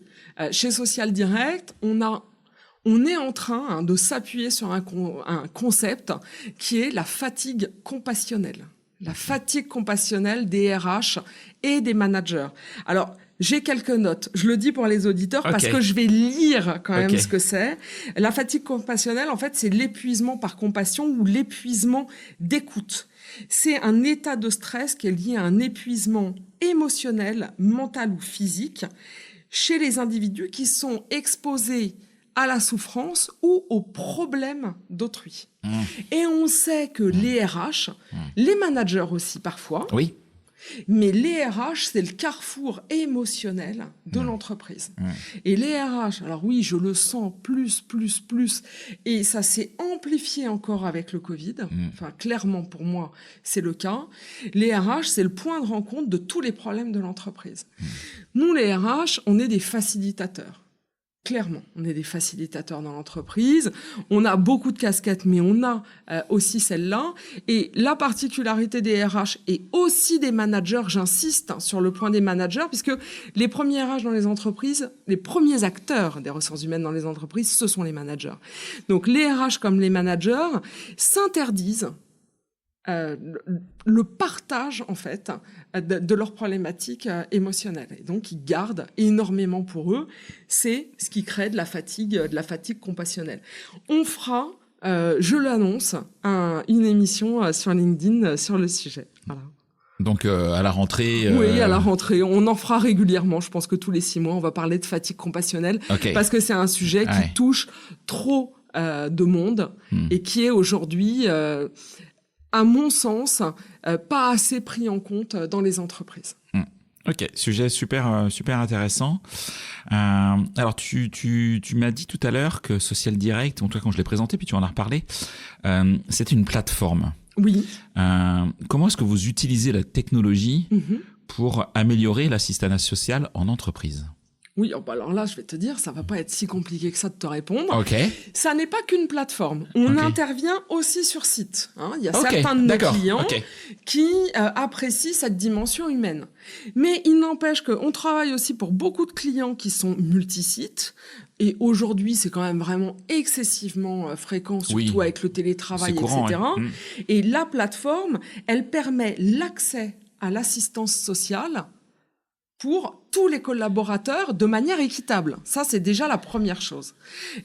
Chez Social Direct, on est en train de s'appuyer sur un concept qui est la fatigue compassionnelle. La fatigue compassionnelle des RH et des managers. Alors, j'ai quelques notes. Je le dis pour les auditeurs parce que je vais lire quand même ce que c'est. La fatigue compassionnelle, en fait, c'est l'épuisement par compassion ou l'épuisement d'écoute. C'est un état de stress qui est lié à un épuisement émotionnel, mental ou physique chez les individus qui sont exposés à la souffrance ou aux problèmes d'autrui. Et on sait que les RH, les managers aussi parfois, oui. Mais les RH, c'est le carrefour émotionnel de l'entreprise. Et les RH, alors oui, je le sens plus, et ça s'est amplifié encore avec le Covid. Enfin, clairement, pour moi, c'est le cas. Les RH, c'est le point de rencontre de tous les problèmes de l'entreprise. Nous, les RH, on est des facilitateurs. Clairement, on est des facilitateurs dans l'entreprise. On a beaucoup de casquettes, mais on a aussi celle-là. Et la particularité des RH et aussi des managers, j'insiste sur le point des managers, puisque les premiers RH dans les entreprises, les premiers acteurs des ressources humaines dans les entreprises, ce sont les managers. Donc les RH comme les managers s'interdisent le partage, en fait, de leurs problématiques émotionnelles. Et donc, ils gardent énormément pour eux. C'est ce qui crée de la fatigue compassionnelle. On fera, je l'annonce, une émission sur LinkedIn sur le sujet. Voilà. Donc, à la rentrée... Oui, à la rentrée. On en fera régulièrement. Je pense que tous les 6 mois, on va parler de fatigue compassionnelle. Parce que c'est un sujet qui touche trop de monde et qui est aujourd'hui... à mon sens, pas assez pris en compte dans les entreprises. Ok, sujet super intéressant. Alors, tu m'as dit tout à l'heure que Social Direct, en tout cas quand je l'ai présenté, puis tu en as reparlé, c'est une plateforme. Oui. Comment est-ce que vous utilisez la technologie pour améliorer l'assistanat social en entreprise ? Oui, alors là, je vais te dire, ça va pas être si compliqué que ça de te répondre. Ok. Ça n'est pas qu'une plateforme. On intervient aussi sur site. Il y a certains de nos clients qui apprécient cette dimension humaine. Mais il n'empêche qu'on travaille aussi pour beaucoup de clients qui sont multisites. Et aujourd'hui, c'est quand même vraiment excessivement fréquent, surtout avec le télétravail, etc. Et la plateforme, elle permet l'accès à l'assistance sociale pour tous les collaborateurs de manière équitable. Ça, c'est déjà la première chose.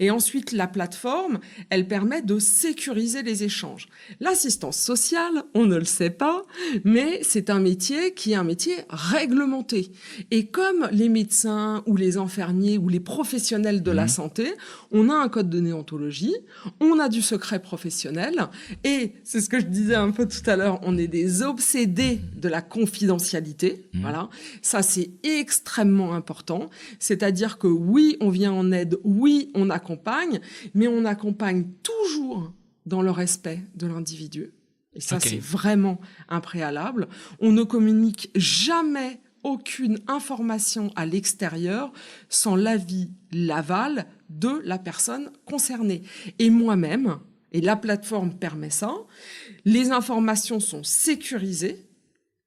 Et ensuite, la plateforme, elle permet de sécuriser les échanges. L'assistance sociale, on ne le sait pas, mais c'est un métier qui est un métier réglementé. Et comme les médecins ou les infirmiers ou les professionnels de la santé, on a un code de déontologie, on a du secret professionnel, et c'est ce que je disais un peu tout à l'heure, on est des obsédés de la confidentialité. Voilà. Ça, c'est extrêmement important. C'est-à-dire que oui, on vient en aide, oui, on accompagne, mais on accompagne toujours dans le respect de l'individu. Et ça, c'est vraiment un préalable. On ne communique jamais aucune information à l'extérieur sans l'avis, l'aval de la personne concernée. Et moi-même, et la plateforme permet ça, les informations sont sécurisées.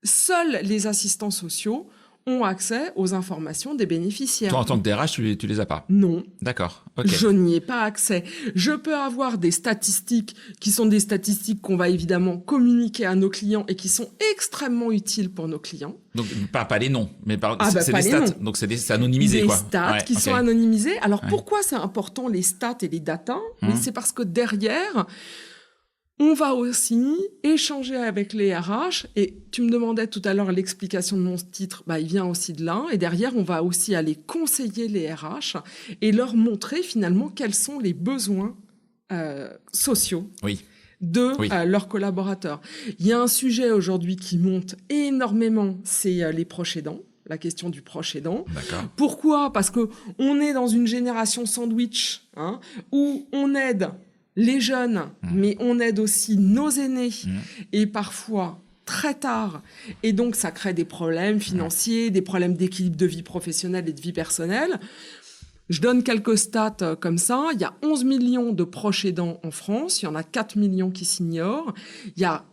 Seuls les assistants sociaux ont accès aux informations des bénéficiaires. Toi, en tant que DRH, tu les as pas? Non. D'accord. Je n'y ai pas accès. Je peux avoir des statistiques qui sont des statistiques qu'on va évidemment communiquer à nos clients et qui sont extrêmement utiles pour nos clients. Donc, pas les noms, mais c'est pas des les stats. noms. Donc, c'est anonymisé, des quoi. Stats qui sont anonymisés. Alors, pourquoi c'est important, les stats et les datas? C'est parce que derrière, on va aussi échanger avec les RH, et tu me demandais tout à l'heure l'explication de mon titre, il vient aussi de là, et derrière, on va aussi aller conseiller les RH et leur montrer finalement quels sont les besoins sociaux de leurs collaborateurs. Il y a un sujet aujourd'hui qui monte énormément, c'est les proches aidants. La question du proche aidant. Pourquoi ? Parce que on est dans une génération sandwich, où on aide les jeunes, mais on aide aussi nos aînés, et parfois très tard. Et donc, ça crée des problèmes financiers, des problèmes d'équilibre de vie professionnelle et de vie personnelle. Je donne quelques stats comme ça. Il y a 11 millions de proches aidants en France. Il y en a 4 millions qui s'ignorent. Il y a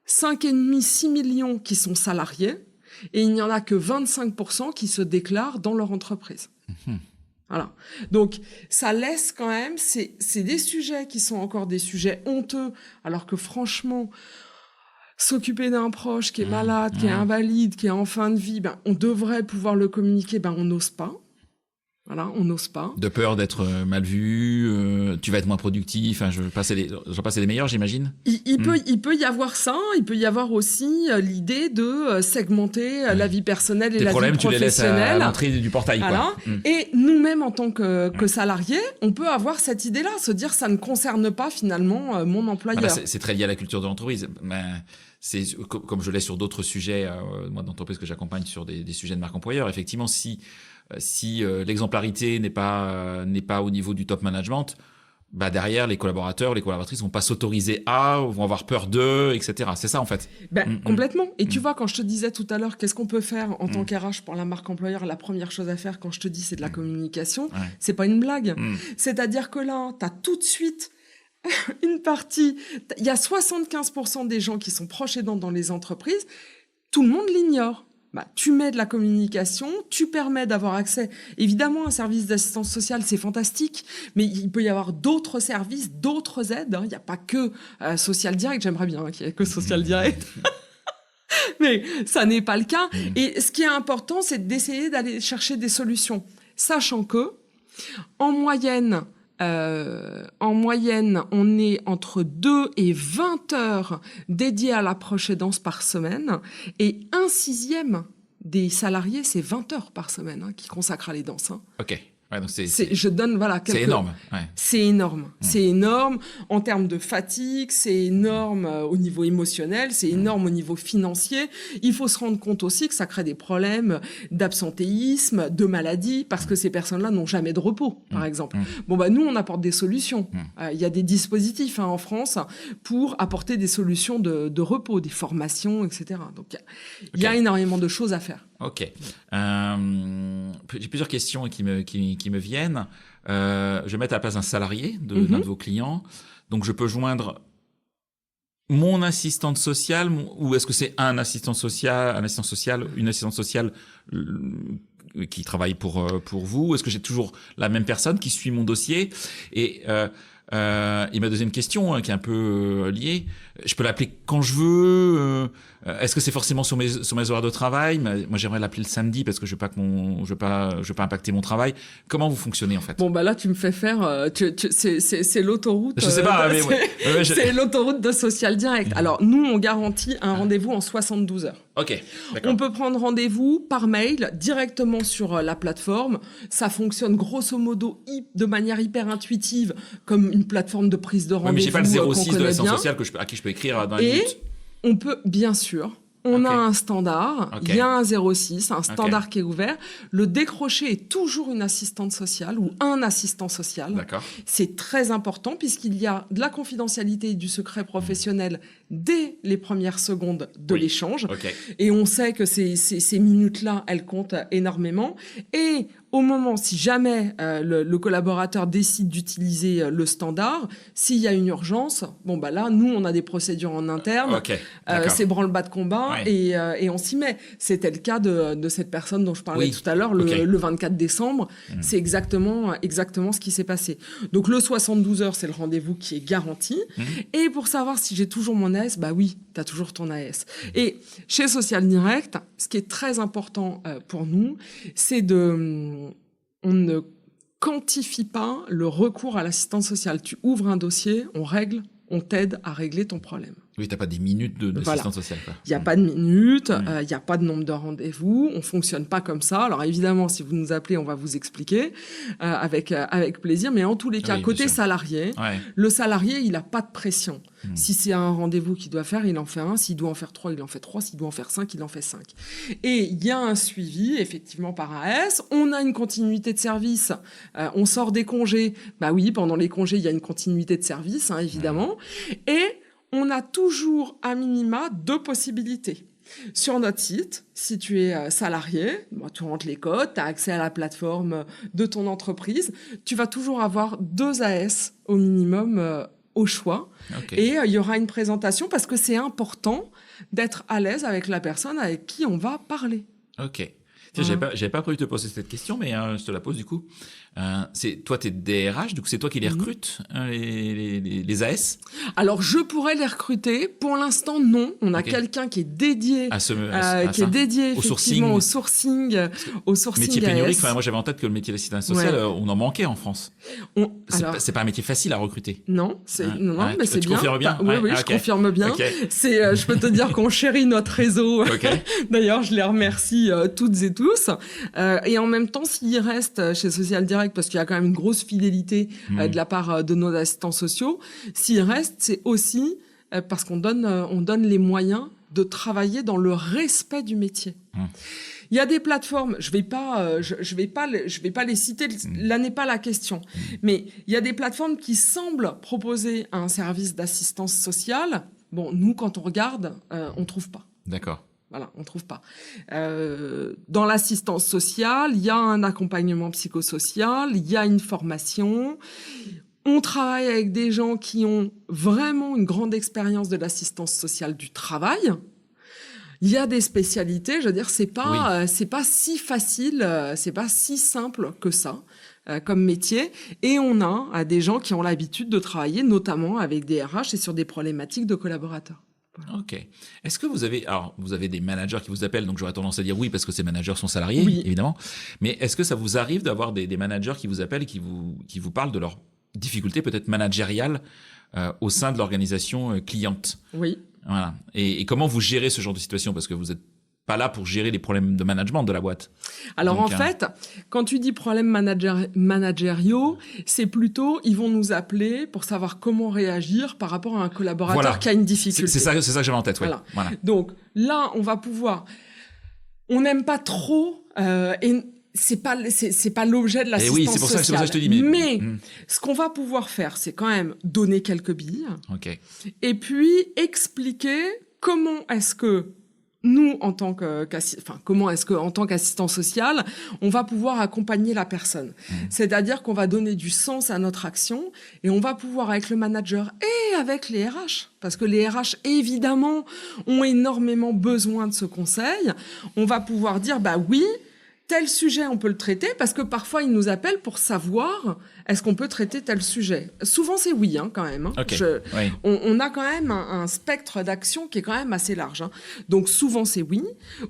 5,5, 6 millions qui sont salariés. Et il n'y en a que 25% qui se déclarent dans leur entreprise. Voilà. Donc, ça laisse quand même... C'est des sujets qui sont encore des sujets honteux, alors que franchement... S'occuper d'un proche qui est malade, qui est invalide, qui est en fin de vie, on devrait pouvoir le communiquer, on n'ose pas. Voilà, on n'ose pas. De peur d'être mal vu, tu vas être moins productif, j'en passer les meilleurs, j'imagine. Il peut y avoir ça, il peut y avoir aussi l'idée de segmenter la vie personnelle et la vie professionnelle. Tes problèmes, tu les laisses à l'entrée du portail, voilà. quoi. Et nous-mêmes, en tant que salariés, on peut avoir cette idée-là, se dire ça ne concerne pas finalement mon employeur. C'est très lié à la culture de l'entreprise. C'est comme je l'ai sur d'autres sujets, moi d'entreprise que j'accompagne sur des sujets de marque employeur. Effectivement, si l'exemplarité n'est pas au niveau du top management, derrière les collaborateurs, les collaboratrices vont pas s'autoriser vont avoir peur d'eux, etc. C'est ça en fait. Complètement. Et tu vois, quand je te disais tout à l'heure, qu'est-ce qu'on peut faire en tant qu'RH pour la marque employeur, la première chose à faire quand je te dis c'est de la communication, c'est pas une blague. C'est-à-dire que là, tu as tout de suite une partie, il y a 75% des gens qui sont proches aidants dans les entreprises, tout le monde l'ignore. Tu mets de la communication, tu permets d'avoir accès. Évidemment, un service d'assistance sociale, c'est fantastique, mais il peut y avoir d'autres services, d'autres aides. Il n'y a pas que Social Direct, j'aimerais bien qu'il n'y ait que Social Direct. Mais ça n'est pas le cas. Et ce qui est important, c'est d'essayer d'aller chercher des solutions, sachant que, en moyenne, on est entre 2 et 20 heures dédiées à l'approche aidance par semaine, et 1/6 des salariés, c'est 20 heures par semaine qui consacrent à l'aidance. Ok. Ouais, donc je donne c'est énorme. Ouais. C'est énorme. C'est énorme en termes de fatigue, c'est énorme au niveau émotionnel, c'est énorme au niveau financier. Il faut se rendre compte aussi que ça crée des problèmes d'absentéisme, de maladie, parce que ces personnes-là n'ont jamais de repos, par exemple. Nous, on apporte des solutions. Il y a des dispositifs en France pour apporter des solutions de repos, des formations, etc. Donc, il y a énormément de choses à faire. Ok. J'ai plusieurs questions qui me viennent. Je vais mettre à la place d'un salarié d'un de vos clients. Donc, je peux joindre mon assistante sociale, ou est-ce que c'est une assistante sociale qui travaille pour vous, ou est-ce que j'ai toujours la même personne qui suit mon dossier? Et ma deuxième question, qui est un peu liée, je peux l'appeler quand je veux. Est-ce que c'est forcément sur mes horaires de travail? Moi, j'aimerais l'appeler le samedi parce que je veux pas impacter mon travail. Comment vous fonctionnez en fait? Là, tu me fais faire. C'est l'autoroute. Je sais pas, mais c'est l'autoroute de Social Direct. Alors, nous, on garantit un rendez-vous en 72 heures. Ok. D'accord. On peut prendre rendez-vous par mail directement sur la plateforme. Ça fonctionne grosso modo de manière hyper intuitive, comme une plateforme de prise de rendez-vous. Mais j'ai pas le 06 de l'assistance sociale à qui je peux écrire dans les minutes. On peut, bien sûr. On a un standard, il y a un 06, un standard qui est ouvert. Le décroché est toujours une assistante sociale ou un assistant social. D'accord. C'est très important puisqu'il y a de la confidentialité et du secret professionnel dès les premières secondes de l'échange. Okay. Et on sait que ces minutes-là, elles comptent énormément. Et au moment, si jamais le collaborateur décide d'utiliser le standard, s'il y a une urgence, là, nous, on a des procédures en interne. C'est branle-bas de combat et on s'y met. C'était le cas de cette personne dont je parlais tout à l'heure, le 24 décembre. C'est exactement ce qui s'est passé. Donc, le 72 heures, c'est le rendez-vous qui est garanti. Et pour savoir si j'ai toujours mon AS, oui, tu as toujours ton AS. Et chez Social Direct, ce qui est très important pour nous, c'est on ne quantifie pas le recours à l'assistance sociale. Tu ouvres un dossier, on t'aide à régler ton problème. Oui, t'as pas des minutes d'assistance Voilà. sociale, quoi. Il n'y a pas de minutes, il n'y a pas de nombre de rendez-vous, on fonctionne pas comme ça. Alors évidemment, si vous nous appelez, on va vous expliquer avec plaisir. Mais en tous les cas, Oui, bien côté sûr. salarié, Ouais. le salarié, il n'a pas de pression. Si c'est un rendez-vous qu'il doit faire, il en fait un. S'il doit en faire 3, il en fait 3. S'il doit en faire 5, il en fait 5. Et il y a un suivi, effectivement, par AS. On a une continuité de service. On sort des congés. Bah oui, pendant les congés, il y a une continuité de service, hein, évidemment. Et on a toujours à minima 2 possibilités. Sur notre site, si tu es salarié, tu rentres les codes, tu as accès à la plateforme de ton entreprise, tu vas toujours avoir 2 AS au minimum au choix. Ok. Et il y aura une présentation parce que c'est important d'être à l'aise avec la personne avec qui on va parler. Ok. Tiens, j'avais pas prévu de te poser cette question, mais je te la pose du coup. Toi, t'es DRH, donc c'est toi qui les recrutes, les AS. Alors, je pourrais les recruter. Pour l'instant, non. On a quelqu'un qui est dédié, qui est dédié effectivement au sourcing métier pénurique. AS. Enfin, moi, j'avais en tête que le métier d'assistant social, on en manquait en France. C'est pas un métier facile à recruter. Non, mais c'est tu bien. confirmes bien. Oui, je confirme bien. Okay. Je peux te dire qu'on chérit notre réseau. D'ailleurs, je les remercie toutes et tous. Et en même temps, s'ils restent chez Social Direct, parce qu'il y a quand même une grosse fidélité de la part de nos assistants sociaux, s'ils restent, c'est aussi parce qu'on donne les moyens de travailler dans le respect du métier. Il y a des plateformes, je vais pas les citer, là n'est pas la question, mais il y a des plateformes qui semblent proposer un service d'assistance sociale. Bon, nous, quand on regarde, on trouve pas. D'accord. Voilà, on trouve pas. Dans l'assistance sociale, il y a un accompagnement psychosocial, il y a une formation. On travaille avec des gens qui ont vraiment une grande expérience de l'assistance sociale du travail. Il y a des spécialités, je veux dire, c'est pas si facile, c'est pas si simple que ça comme métier. Et on a des gens qui ont l'habitude de travailler, notamment avec des RH et sur des problématiques de collaborateurs. Ok. Est-ce que vous avez des managers qui vous appellent, donc j'aurais tendance à dire oui parce que ces managers sont salariés, évidemment. Mais est-ce que ça vous arrive d'avoir des managers qui vous appellent et qui vous parlent de leurs difficultés peut-être managériales au sein de l'organisation cliente? Oui. Voilà. Et comment vous gérez ce genre de situation, parce que vous êtes pas là pour gérer les problèmes de management de la boîte. Alors donc, en fait, quand tu dis problèmes managériaux, c'est plutôt ils vont nous appeler pour savoir comment réagir par rapport à un collaborateur qui a une difficulté. C'est ça que j'avais en tête. Ouais. Voilà. Donc là, on va pouvoir. On n'aime pas trop et c'est pas l'objet de l'assistance sociale. C'est pour ça que je te dis. Mais ce qu'on va pouvoir faire, c'est quand même donner quelques billes. Ok. Et puis expliquer comment est-ce que nous, en tant qu'assistant social, on va pouvoir accompagner la personne. C'est-à-dire qu'on va donner du sens à notre action et on va pouvoir, avec le manager et avec les RH, parce que les RH, évidemment, ont énormément besoin de ce conseil, on va pouvoir dire, bah oui, tel sujet, on peut le traiter, parce que parfois, ils nous appellent pour savoir est-ce qu'on peut traiter tel sujet. Souvent, c'est oui, quand même. Okay. On a quand même un spectre d'action qui est quand même assez large. Donc, souvent, c'est oui.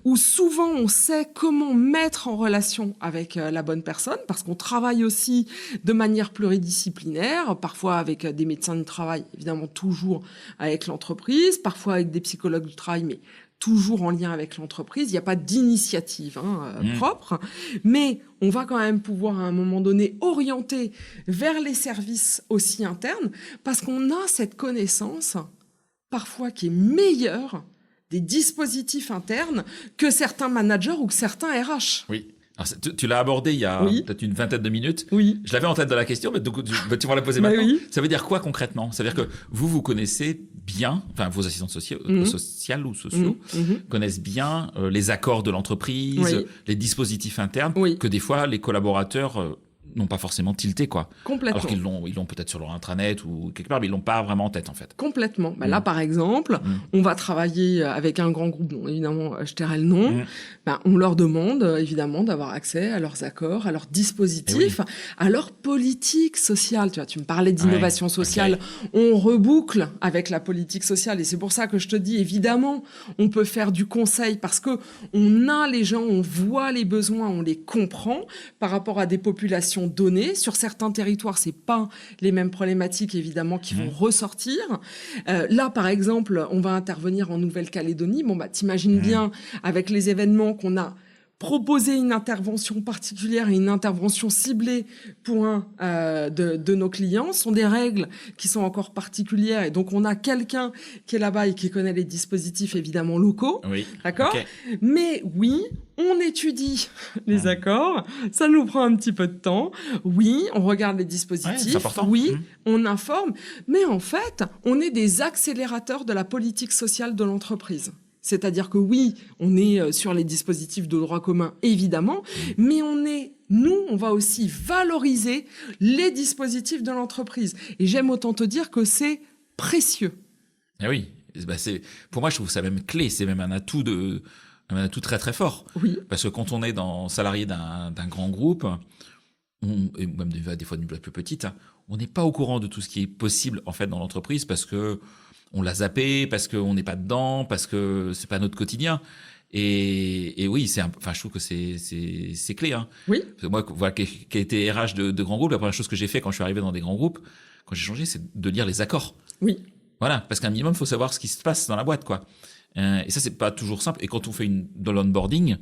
Ou souvent, on sait comment mettre en relation avec la bonne personne, parce qu'on travaille aussi de manière pluridisciplinaire, parfois avec des médecins du travail, évidemment, toujours avec l'entreprise, parfois avec des psychologues du travail, mais toujours en lien avec l'entreprise. Il n'y a pas d'initiative propre, mais on va quand même pouvoir à un moment donné orienter vers les services aussi internes, parce qu'on a cette connaissance parfois qui est meilleure des dispositifs internes que certains managers ou que certains RH. Oui. Alors, tu l'as abordé il y a peut-être une vingtaine de minutes. Oui. Je l'avais en tête de la question, mais donc, tu vas la poser maintenant. Oui. Ça veut dire quoi concrètement? Ça veut dire que vous connaissez bien, enfin vos assistants sociales ou sociaux connaissent bien les accords de l'entreprise, les dispositifs internes, que des fois les collaborateurs n'ont pas forcément tilté, quoi. Complètement. Alors qu'ils l'ont peut-être sur leur intranet ou quelque part, mais ils l'ont pas vraiment en tête, en fait. Complètement. Là, par exemple, on va travailler avec un grand groupe, dont évidemment, je tairai le nom. On leur demande, évidemment, d'avoir accès à leurs accords, à leurs dispositifs, à leur politique sociale. Tu me parlais d'innovation sociale. On reboucle avec la politique sociale. Et c'est pour ça que je te dis, évidemment, on peut faire du conseil parce que on a les gens, on voit les besoins, on les comprend par rapport à des populations données. Sur certains territoires, c'est pas les mêmes problématiques, évidemment, qui vont ressortir. Là, par exemple, on va intervenir en Nouvelle-Calédonie. Bon, bah, t'imagines bien, avec les événements qu'on a, proposer une intervention particulière et une intervention ciblée pour un de nos clients sont des règles qui sont encore particulières, et donc on a quelqu'un qui est là-bas et qui connaît les dispositifs évidemment locaux, d'accord, mais oui, on étudie les accords, ça nous prend un petit peu de temps, oui, on regarde les dispositifs, oui, on informe, mais en fait, on est des accélérateurs de la politique sociale de l'entreprise. C'est-à-dire que oui, on est sur les dispositifs de droit commun, évidemment, mais on va aussi valoriser les dispositifs de l'entreprise. Et j'aime autant te dire que c'est précieux. Ah oui, pour moi, je trouve ça même clé, c'est même un atout très très fort. Oui. Parce que quand on est salarié d'un grand groupe, et même des fois d'une plus petite, on n'est pas au courant de tout ce qui est possible en fait dans l'entreprise parce que on l'a zappé, parce qu'on n'est pas dedans, parce que c'est pas notre quotidien. Et oui, je trouve que c'est clé. Hein. Oui. Parce que moi, voilà, qui a été RH de grands groupes, la première chose que j'ai fait quand je suis arrivé dans des grands groupes, quand j'ai changé, c'est de lire les accords. Oui. Voilà, parce qu'un minimum, il faut savoir ce qui se passe dans la boîte, quoi. Et ça, c'est pas toujours simple. Et quand on fait de l'onboarding,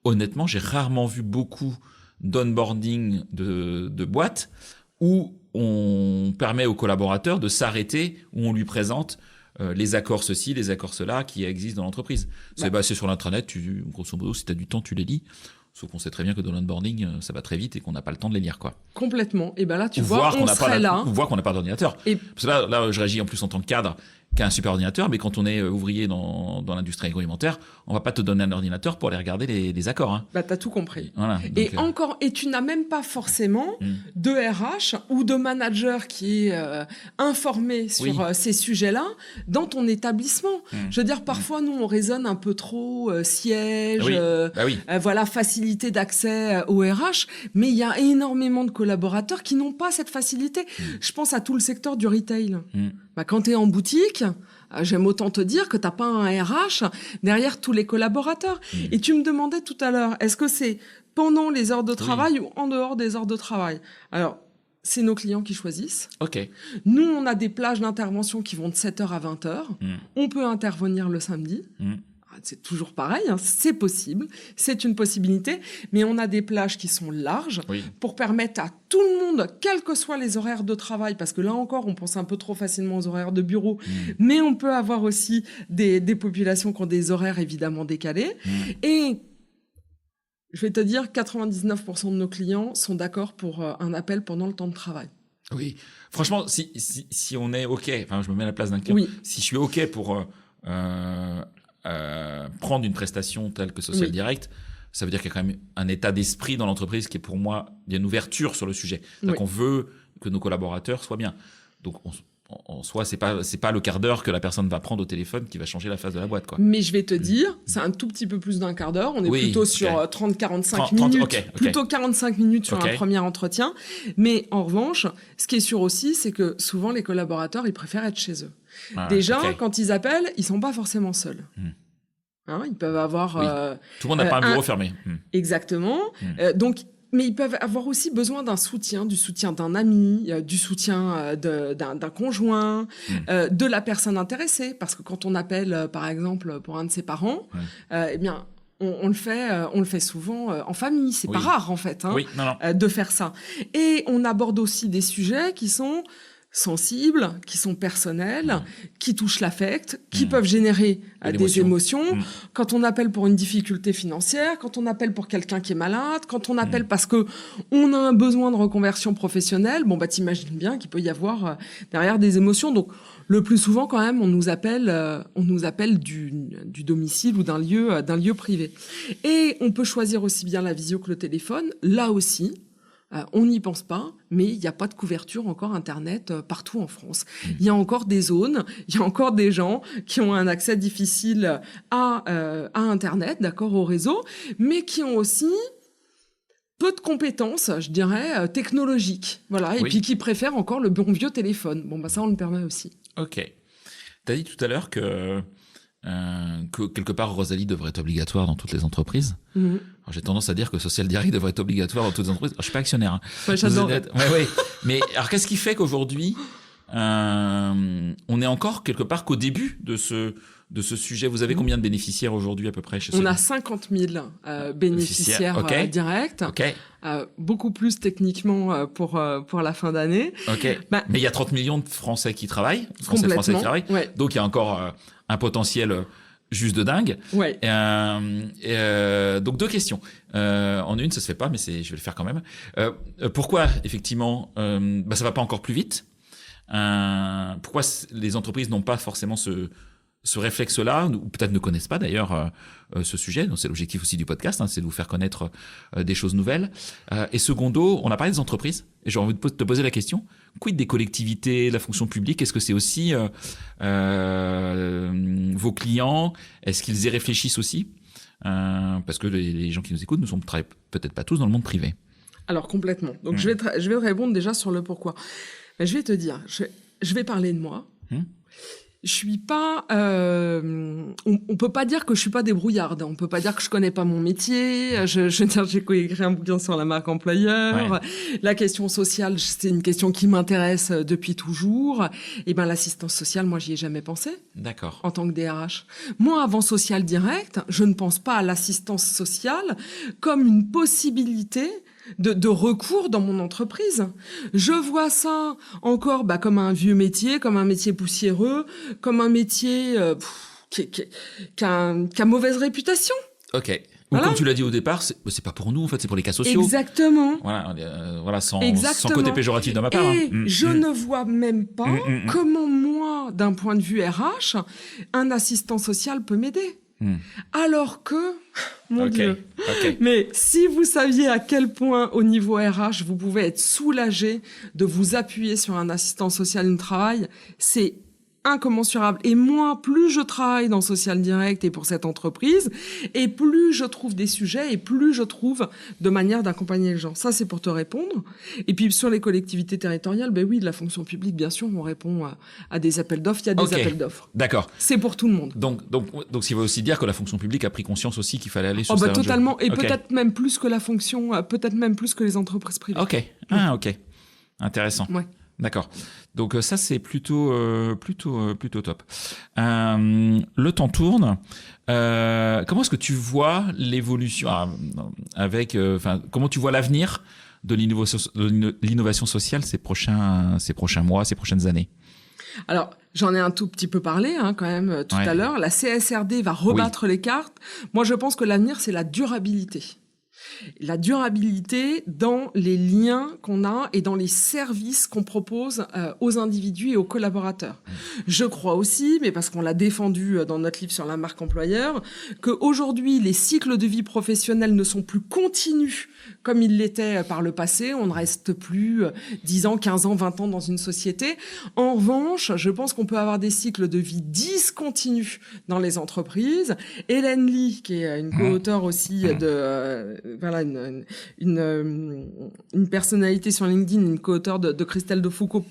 honnêtement, j'ai rarement vu beaucoup d'onboarding de boîtes où on permet au collaborateur de s'arrêter, où on lui présente les accords ceci, les accords cela qui existent dans l'entreprise. C'est sur l'intranet, grosso modo, si tu as du temps, tu les lis. Sauf qu'on sait très bien que dans l'onboarding, ça va très vite et qu'on n'a pas le temps de les lire, quoi. Complètement. Et ben là, tu vois, on serait là. Ou voir qu'on n'a pas d'ordinateur. Parce que là, je réagis en plus en tant que cadre qu'à un super ordinateur, mais quand on est ouvrier dans l'industrie agroalimentaire, on va pas te donner un ordinateur pour aller regarder les accords. Hein. Bah, t'as tout compris. Voilà, et tu n'as même pas forcément de RH ou de manager qui est informé sur ces sujets-là dans ton établissement. Je veux dire, parfois, nous, on raisonne un peu trop siège, voilà, facilité d'accès au RH, mais il y a énormément de collaborateurs qui n'ont pas cette facilité. Je pense à tout le secteur du retail. Bah, quand tu es en boutique, j'aime autant te dire que tu n'as pas un RH derrière tous les collaborateurs. Et tu me demandais tout à l'heure, est-ce que c'est pendant les heures de travail ou en dehors des heures de travail? Alors, c'est nos clients qui choisissent. Okay. Nous, on a des plages d'intervention qui vont de 7h à 20h. On peut intervenir le samedi. C'est toujours pareil, hein, c'est possible, c'est une possibilité, mais on a des plages qui sont larges pour permettre à tout le monde, quels que soient les horaires de travail, parce que là encore, on pense un peu trop facilement aux horaires de bureau, mais on peut avoir aussi des populations qui ont des horaires évidemment décalés. Et je vais te dire, 99% de nos clients sont d'accord pour un appel pendant le temps de travail. Oui, franchement, si on est OK, enfin, je me mets à la place d'un client, si je suis OK pour prendre une prestation telle que Social Direct, ça veut dire qu'il y a quand même un état d'esprit dans l'entreprise qui est pour moi, il y a une ouverture sur le sujet. Donc on veut que nos collaborateurs soient bien. Donc en soi, c'est pas le quart d'heure que la personne va prendre au téléphone qui va changer la face de la boîte, quoi. Mais je vais te dire, c'est un tout petit peu plus d'un quart d'heure. On est plutôt sur 30-45 minutes. Plutôt 45 minutes sur un premier entretien. Mais en revanche, ce qui est sûr aussi, c'est que souvent les collaborateurs, ils préfèrent être chez eux. Quand ils appellent, ils sont pas forcément seuls. Hein, ils peuvent avoir... Tout le monde n'a pas un bureau fermé. Exactement. Donc, mais ils peuvent avoir aussi besoin d'un soutien, du soutien d'un ami, du soutien d'un conjoint, de la personne intéressée. Parce que quand on appelle, par exemple, pour un de ses parents, eh bien... On le fait souvent en famille. C'est pas rare, en fait, de faire ça. Et on aborde aussi des sujets qui sont sensibles, qui sont personnels, qui touchent l'affect, qui peuvent générer des émotions. Quand on appelle pour une difficulté financière, quand on appelle pour quelqu'un qui est malade, quand on appelle parce que on a un besoin de reconversion professionnelle, bon bah t'imagines bien qu'il peut y avoir derrière des émotions. Donc le plus souvent quand même, on nous appelle du domicile ou d'un lieu privé. Et on peut choisir aussi bien la visio que le téléphone. Là aussi, on n'y pense pas, mais il n'y a pas de couverture encore Internet partout en France. Il y a encore des zones, il y a encore des gens qui ont un accès difficile à Internet, d'accord, au réseau, mais qui ont aussi peu de compétences, je dirais, technologiques. Voilà, et puis qui préfèrent encore le bon vieux téléphone. Bon, bah ça, on le permet aussi. OK. Tu as dit tout à l'heure que que quelque part Rosalie devrait être obligatoire dans toutes les entreprises. Mhm. Alors, j'ai tendance à dire que Social Direct devrait être obligatoire dans toutes les entreprises. Alors, je suis pas actionnaire. Hein. Ouais, j'adore. Ouais. Mais alors, qu'est-ce qui fait qu'aujourd'hui, on est encore quelque part qu'au début de ce sujet? Vous avez combien de bénéficiaires aujourd'hui à peu près chez On a 50 000 bénéficiaires okay. directs. Ok. Beaucoup plus techniquement pour la fin d'année. Ok. Mais il y a 30 millions de Français qui travaillent. Complètement. Ouais. Donc il y a encore un potentiel juste de dingue. Ouais. Donc 2 questions. En une, ça se fait pas, mais je vais le faire quand même. Pourquoi effectivement, ça va pas encore plus vite? Pourquoi les entreprises n'ont pas forcément ce réflexe-là, ou peut-être ne connaissent pas d'ailleurs ce sujet. Donc c'est l'objectif aussi du podcast, c'est de vous faire connaître des choses nouvelles. Et secondo, on a parlé des entreprises, et j'ai envie de te poser la question, quid des collectivités, de la fonction publique? Est-ce que c'est aussi vos clients? Est-ce qu'ils y réfléchissent aussi? Parce que les gens qui nous écoutent ne sont peut-être pas tous dans le monde privé. Alors complètement. Donc je vais te répondre déjà sur le pourquoi. Mais je vais te dire, je vais parler de moi. Je suis pas. On peut pas dire que je suis pas débrouillarde. On peut pas dire que je connais pas mon métier. J'ai écrit un bouquin sur la marque employeur. Ouais. La question sociale, c'est une question qui m'intéresse depuis toujours. Et l'assistance sociale, moi, j'y ai jamais pensé. D'accord. En tant que DRH. Moi, avant Social Direct, je ne pense pas à l'assistance sociale comme une possibilité de recours dans mon entreprise. Je vois ça encore comme un vieux métier, comme un métier poussiéreux, comme un métier qui a mauvaise réputation. Ok. Ou voilà. Comme tu l'as dit au départ, c'est pas pour nous, en fait, c'est pour les cas sociaux. Exactement. Voilà, sans côté péjoratif de ma part. Et je ne vois même pas comment moi, d'un point de vue RH, un assistant social peut m'aider. Alors que, mon Dieu, mais si vous saviez à quel point au niveau RH vous pouvez être soulagé de vous appuyer sur un assistant social du travail, c'est incommensurable. Et moi, plus je travaille dans Social Direct et pour cette entreprise, et plus je trouve des sujets, et plus je trouve de manière d'accompagner les gens. Ça, c'est pour te répondre. Et puis, sur les collectivités territoriales, oui, de la fonction publique, bien sûr, on répond à des appels d'offres. Il y a des appels d'offres. D'accord. C'est pour tout le monde. Donc, ça veut aussi dire que la fonction publique a pris conscience aussi qu'il fallait aller sur ça. Totalement. Et peut-être même plus que la fonction, peut-être même plus que les entreprises privées. Ok. Ok. Intéressant. Ouais. D'accord. Donc ça c'est plutôt top. Le temps tourne. Comment est-ce que tu vois l'évolution comment tu vois l'avenir de l'innovation sociale ces prochains mois, ces prochaines années? Alors, j'en ai un tout petit peu parlé quand même tout à l'heure. La CSRD va rebattre les cartes. Moi, je pense que l'avenir, c'est la durabilité. La durabilité dans les liens qu'on a et dans les services qu'on propose aux individus et aux collaborateurs. Je crois aussi, mais parce qu'on l'a défendu dans notre livre sur la marque employeur, qu'aujourd'hui, les cycles de vie professionnelle ne sont plus continus comme ils l'étaient par le passé. On ne reste plus 10 ans, 15 ans, 20 ans dans une société. En revanche, je pense qu'on peut avoir des cycles de vie discontinus dans les entreprises. Hélène Lee, qui est une co-auteure aussi une personnalité sur LinkedIn, une co-auteure de Christelle Defoucault,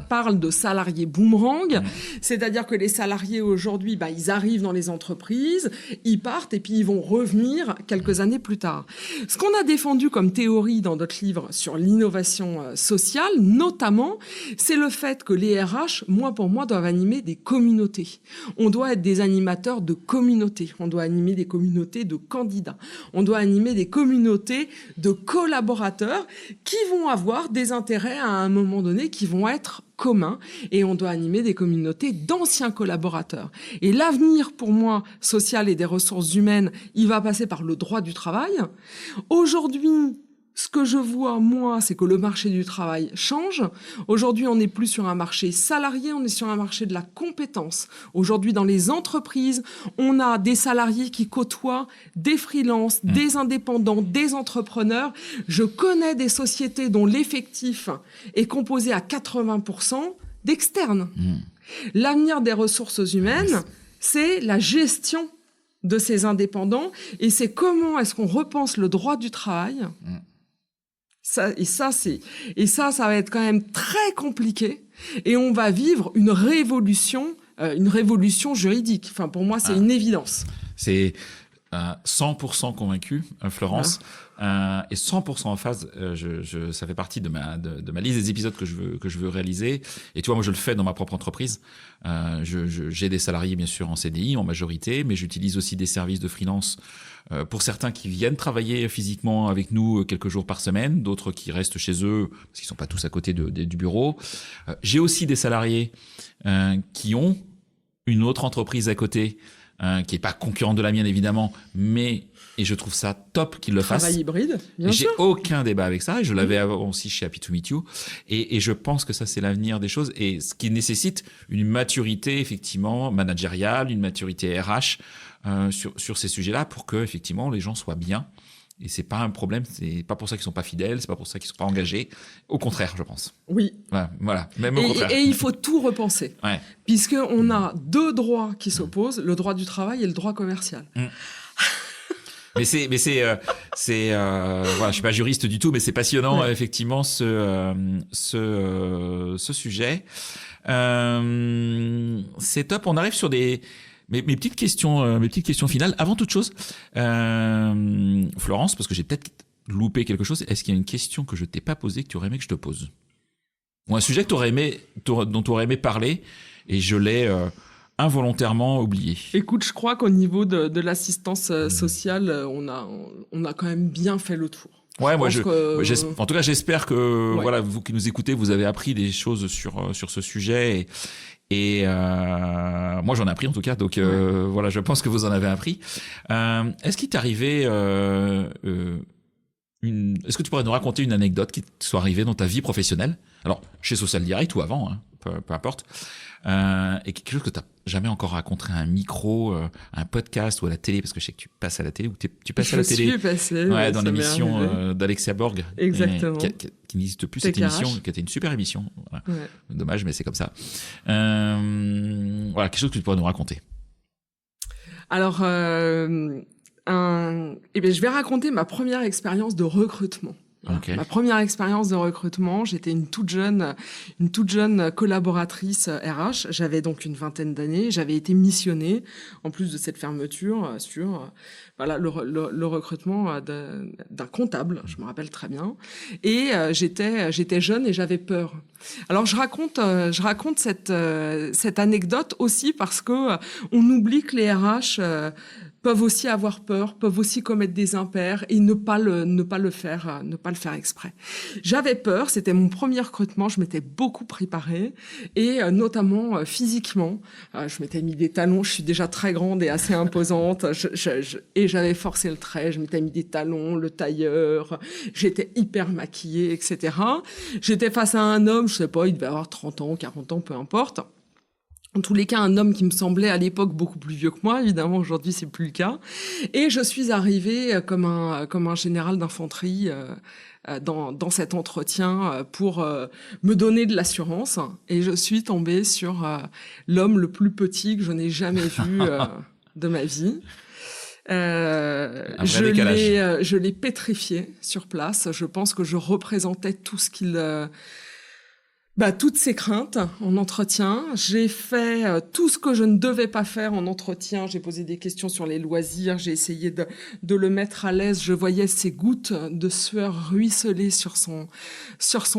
parle de salariés boomerang. C'est-à-dire que les salariés aujourd'hui, ils arrivent dans les entreprises, ils partent et puis ils vont revenir quelques années plus tard. Ce qu'on a défendu comme théorie dans notre livre sur l'innovation sociale, notamment, c'est le fait que les RH, pour moi, doivent animer des communautés. On doit être des animateurs de communautés. On doit animer des communautés de candidats. On doit animer des communautés de collaborateurs qui vont avoir des intérêts à un moment donné qui vont être communs, et on doit animer des communautés d'anciens collaborateurs. Et l'avenir, pour moi, social et des ressources humaines, il va passer par le droit du travail. Aujourd'hui, ce que je vois, moi, c'est que le marché du travail change. Aujourd'hui, on n'est plus sur un marché salarié, on est sur un marché de la compétence. Aujourd'hui, dans les entreprises, on a des salariés qui côtoient des freelances, des indépendants, des entrepreneurs. Je connais des sociétés dont l'effectif est composé à 80% d'externes. L'avenir des ressources humaines, c'est la gestion de ces indépendants, et c'est comment est-ce qu'on repense le droit du travail. Ça va être quand même très compliqué, et on va vivre une révolution une révolution juridique. Enfin, pour moi, c'est une évidence. C'est 100% convaincu, Florence, et 100% en phase. Ça fait partie de ma liste des épisodes que je veux réaliser. Et tu vois, moi, je le fais dans ma propre entreprise. J'ai des salariés, bien sûr, en CDI, en majorité, mais j'utilise aussi des services de freelance pour certains qui viennent travailler physiquement avec nous quelques jours par semaine, d'autres qui restent chez eux parce qu'ils sont pas tous à côté du bureau. J'ai aussi des salariés qui ont une autre entreprise à côté, qui est pas concurrente de la mienne évidemment, et je trouve ça top qu'ils le fassent. Travail hybride, bien J'ai sûr. aucun débat avec ça, et je l'avais avant aussi chez Happy to Meet You, et je pense que ça c'est l'avenir des choses, et ce qui nécessite une maturité effectivement managériale, une maturité RH sur ces sujets-là, pour que effectivement les gens soient bien. Et c'est pas un problème, c'est pas pour ça qu'ils sont pas fidèles, c'est pas pour ça qu'ils sont pas engagés. Au contraire, je pense. Oui. Ouais, voilà, même au contraire. Et il faut tout repenser. Ouais. Puisqu'on a deux droits qui s'opposent, le droit du travail et le droit commercial. Mais c'est voilà, je suis pas juriste du tout, mais c'est passionnant effectivement ce sujet. C'est top. On arrive sur mes petites questions finales. Avant toute chose, Florence, parce que j'ai peut-être loupé quelque chose, est-ce qu'il y a une question que je t'ai pas posée que tu aurais aimé que je te pose, ou un sujet que dont tu aurais aimé parler et je l'ai involontairement oublié? Écoute, je crois qu'au niveau de l'assistance sociale, on a quand même bien fait le tour. Ouais, en tout cas, j'espère que voilà, vous qui nous écoutez, vous avez appris des choses sur ce sujet, et moi j'en ai appris en tout cas, donc voilà, je pense que vous en avez appris. Est-ce qu'il t'est arrivé est-ce que tu pourrais nous raconter une anecdote qui te soit arrivée dans ta vie professionnelle, alors chez Social Direct ou avant, hein, peu importe, et quelque chose que tu n'as jamais encore raconté à un micro, à un podcast ou à la télé, parce que je sais que tu passes à la télé, ou tu passes à la télé. Je suis passé, dans l'émission d'Alexia Borg. Exactement. Qui n'existe plus, cette émission, qui était une super émission. Voilà. Ouais. Dommage, mais c'est comme ça. Voilà, quelque chose que tu pourrais nous raconter. Alors, je vais raconter ma première expérience de recrutement. Voilà. Okay. Ma première expérience de recrutement, j'étais une toute jeune collaboratrice RH. J'avais donc une vingtaine d'années. J'avais été missionnée, en plus de cette fermeture, sur le recrutement d'un comptable. Je me rappelle très bien. Et j'étais jeune et j'avais peur. Alors je raconte cette anecdote aussi parce que on oublie que les RH peuvent aussi avoir peur, peuvent aussi commettre des impairs et ne pas le faire exprès. J'avais peur, c'était mon premier recrutement, je m'étais beaucoup préparée et notamment physiquement, je m'étais mis des talons, je suis déjà très grande et assez imposante, et j'avais forcé le trait, je m'étais mis des talons, le tailleur, j'étais hyper maquillée, etc. J'étais face à un homme, je sais pas, il devait avoir 30 ans, 40 ans, peu importe. En tous les cas, un homme qui me semblait à l'époque beaucoup plus vieux que moi. Évidemment, aujourd'hui, c'est plus le cas. Et je suis arrivée comme un général d'infanterie dans cet entretien pour me donner de l'assurance. Et je suis tombée sur l'homme le plus petit que je n'ai jamais vu de ma vie. Je l'ai pétrifié sur place. Je pense que je représentais tout ce qu'il... toutes ces craintes en entretien. J'ai fait tout ce que je ne devais pas faire en entretien. J'ai posé des questions sur les loisirs. J'ai essayé de le mettre à l'aise. Je voyais ses gouttes de sueur ruisseler sur son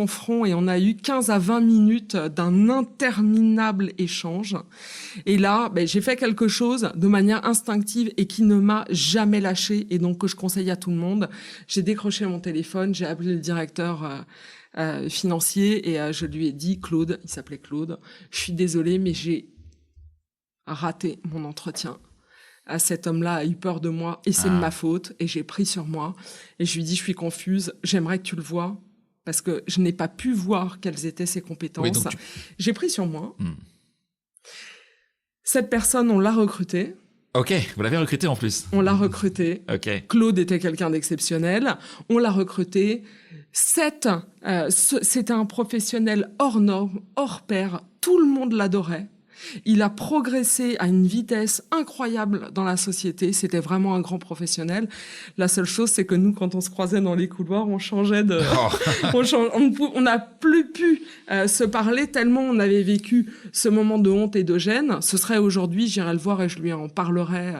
front et on a eu 15 à 20 minutes d'un interminable échange. Et là, j'ai fait quelque chose de manière instinctive et qui ne m'a jamais lâché et donc que je conseille à tout le monde. J'ai décroché mon téléphone, j'ai appelé le directeur financier et je lui ai dit, Claude, il s'appelait Claude, je suis désolée mais j'ai raté mon entretien. Cet homme-là a eu peur de moi et c'est de ma faute et j'ai pris sur moi et je lui ai dit, je suis confuse, j'aimerais que tu le vois parce que je n'ai pas pu voir quelles étaient ses compétences. Oui, j'ai pris sur moi. Cette personne, on l'a recrutée. Ok, vous l'avez recruté en plus. On l'a recruté. Ok. Claude était quelqu'un d'exceptionnel. On l'a recruté. C'était un professionnel hors norme, hors pair. Tout le monde l'adorait. Il a progressé à une vitesse incroyable dans la société. C'était vraiment un grand professionnel. La seule chose, c'est que nous, quand on se croisait dans les couloirs, on changeait de... on n'a plus pu se parler tellement on avait vécu ce moment de honte et de gêne. Ce serait aujourd'hui, j'irai le voir et je lui en parlerai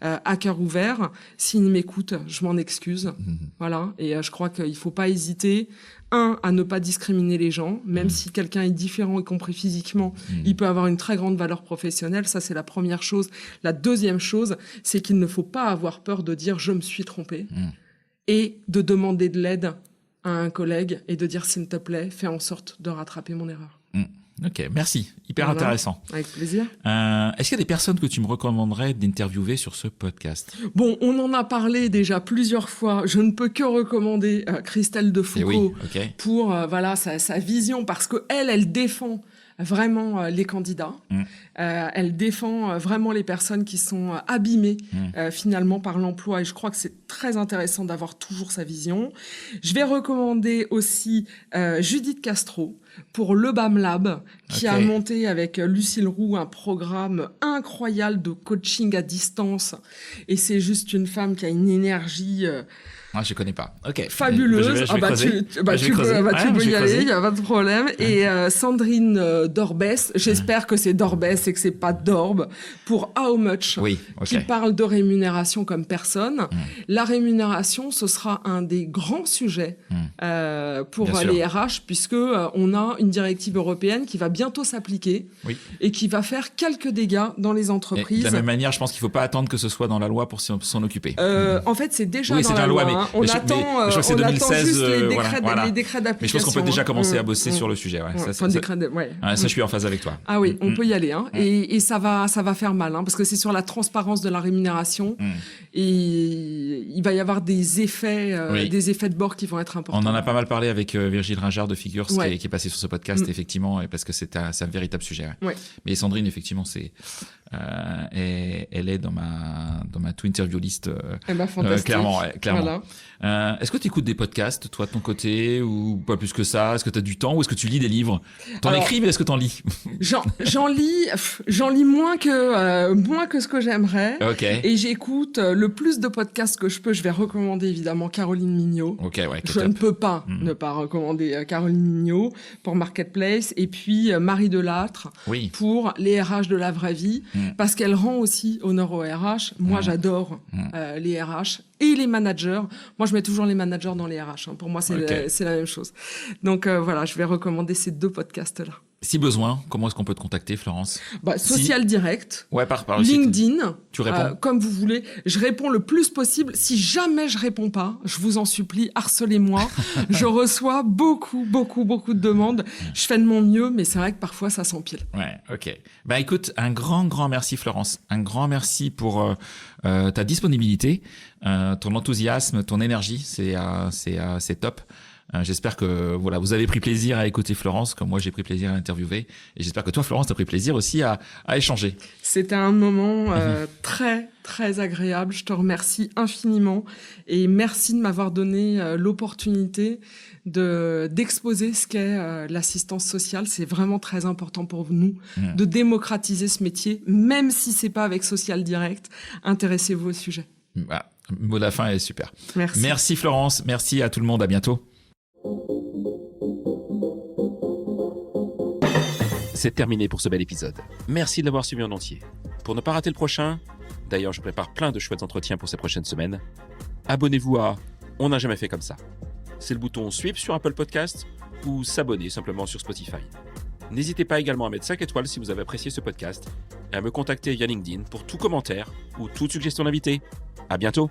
à cœur ouvert. S'il m'écoute, je m'en excuse. Voilà. Et je crois qu'il faut pas hésiter. À ne pas discriminer les gens, même si quelqu'un est différent, y compris physiquement, il peut avoir une très grande valeur professionnelle. Ça, c'est la première chose. La deuxième chose, c'est qu'il ne faut pas avoir peur de dire « je me suis trompé » et de demander de l'aide à un collègue et de dire « s'il te plaît, fais en sorte de rattraper mon erreur ». Ok, merci. Hyper intéressant. Avec plaisir. Est-ce qu'il y a des personnes que tu me recommanderais d'interviewer sur ce podcast? Bon, on en a parlé déjà plusieurs fois. Je ne peux que recommander Christelle Defoucault pour sa vision, parce que elle défend vraiment les candidats. Elle défend vraiment les personnes qui sont abîmées finalement par l'emploi, et je crois que c'est très intéressant d'avoir toujours sa vision. Je vais recommander aussi Judith Castro pour le BAM Lab, qui a monté avec Lucille Roux un programme incroyable de coaching à distance, et c'est juste une femme qui a une énergie je connais pas. Fabuleuse. Tu peux y aller, il n'y a pas de problème. Et Sandrine Dorbès, j'espère que c'est Dorbès et que c'est pas Dorbe, pour How Much, qui parle de rémunération comme personne. La rémunération, ce sera un des grands sujets pour les RH, puisque on a une directive européenne qui va bientôt s'appliquer et qui va faire quelques dégâts dans les entreprises. Et de la même manière, je pense qu'il ne faut pas attendre que ce soit dans la loi pour s'en occuper. En fait, c'est déjà dans la loi. On attend juste les décrets d'application. Mais je pense qu'on peut déjà commencer à bosser sur le sujet. Ça, je suis en phase avec toi. Ah oui, on peut y aller. Et ça va faire mal, parce que c'est sur la transparence de la rémunération. Et il va y avoir des effets de bord qui vont être importants. On en a pas mal parlé avec Virgile Ringard de Figures, qui est passé sur ce podcast, effectivement, parce que c'est un véritable sujet. Mais Sandrine, effectivement, elle est dans ma to interview list, clairement. Voilà. Est-ce que tu écoutes des podcasts, toi, de ton côté, ou pas plus que ça? Est-ce que tu as du temps, ou est-ce que tu lis des livres? T'en écris, mais est-ce que t'en lis? J'en lis moins que ce que j'aimerais. Et j'écoute le plus de podcasts que je peux. Je vais recommander évidemment Caroline Mignot. Je ne peux pas ne pas recommander Caroline Mignot pour Marketplace, et puis Marie Delattre pour les RH de la vraie vie, parce qu'elle rend aussi honneur aux RH. Moi, j'adore les RH et les managers. Moi, je mets toujours les managers dans les RH. Pour moi, c'est la même chose. Donc voilà, je vais recommander ces 2 podcasts-là. Si besoin, comment est-ce qu'on peut te contacter, Florence? Social Direct, par LinkedIn, tu réponds comme vous voulez. Je réponds le plus possible. Si jamais je réponds pas, je vous en supplie, harcelez-moi. Je reçois beaucoup de demandes. Je fais de mon mieux, mais c'est vrai que parfois ça s'empile. Écoute, un grand merci, Florence. Un grand merci pour ta disponibilité, ton enthousiasme, ton énergie. C'est top. J'espère que vous avez pris plaisir à écouter Florence, comme moi j'ai pris plaisir à l'interviewer, et j'espère que toi, Florence, t'as pris plaisir aussi à échanger. C'était un moment très très agréable. Je te remercie infiniment, et merci de m'avoir donné l'opportunité d'exposer ce qu'est l'assistance sociale. C'est vraiment très important pour nous de démocratiser ce métier, même si c'est pas avec Social Direct. Intéressez-vous au sujet. Voilà. Le mot de la fin est super. Merci Florence, merci à tout le monde, à bientôt. C'est terminé pour ce bel épisode. Merci de l'avoir suivi en entier. Pour ne pas rater le prochain, d'ailleurs je prépare plein de chouettes entretiens pour ces prochaines semaines, abonnez-vous à On n'a jamais fait comme ça. C'est le bouton suivre sur Apple Podcast ou s'abonner simplement sur Spotify. N'hésitez pas également à mettre 5 étoiles si vous avez apprécié ce podcast et à me contacter via LinkedIn pour tout commentaire ou toute suggestion d'invité. À bientôt.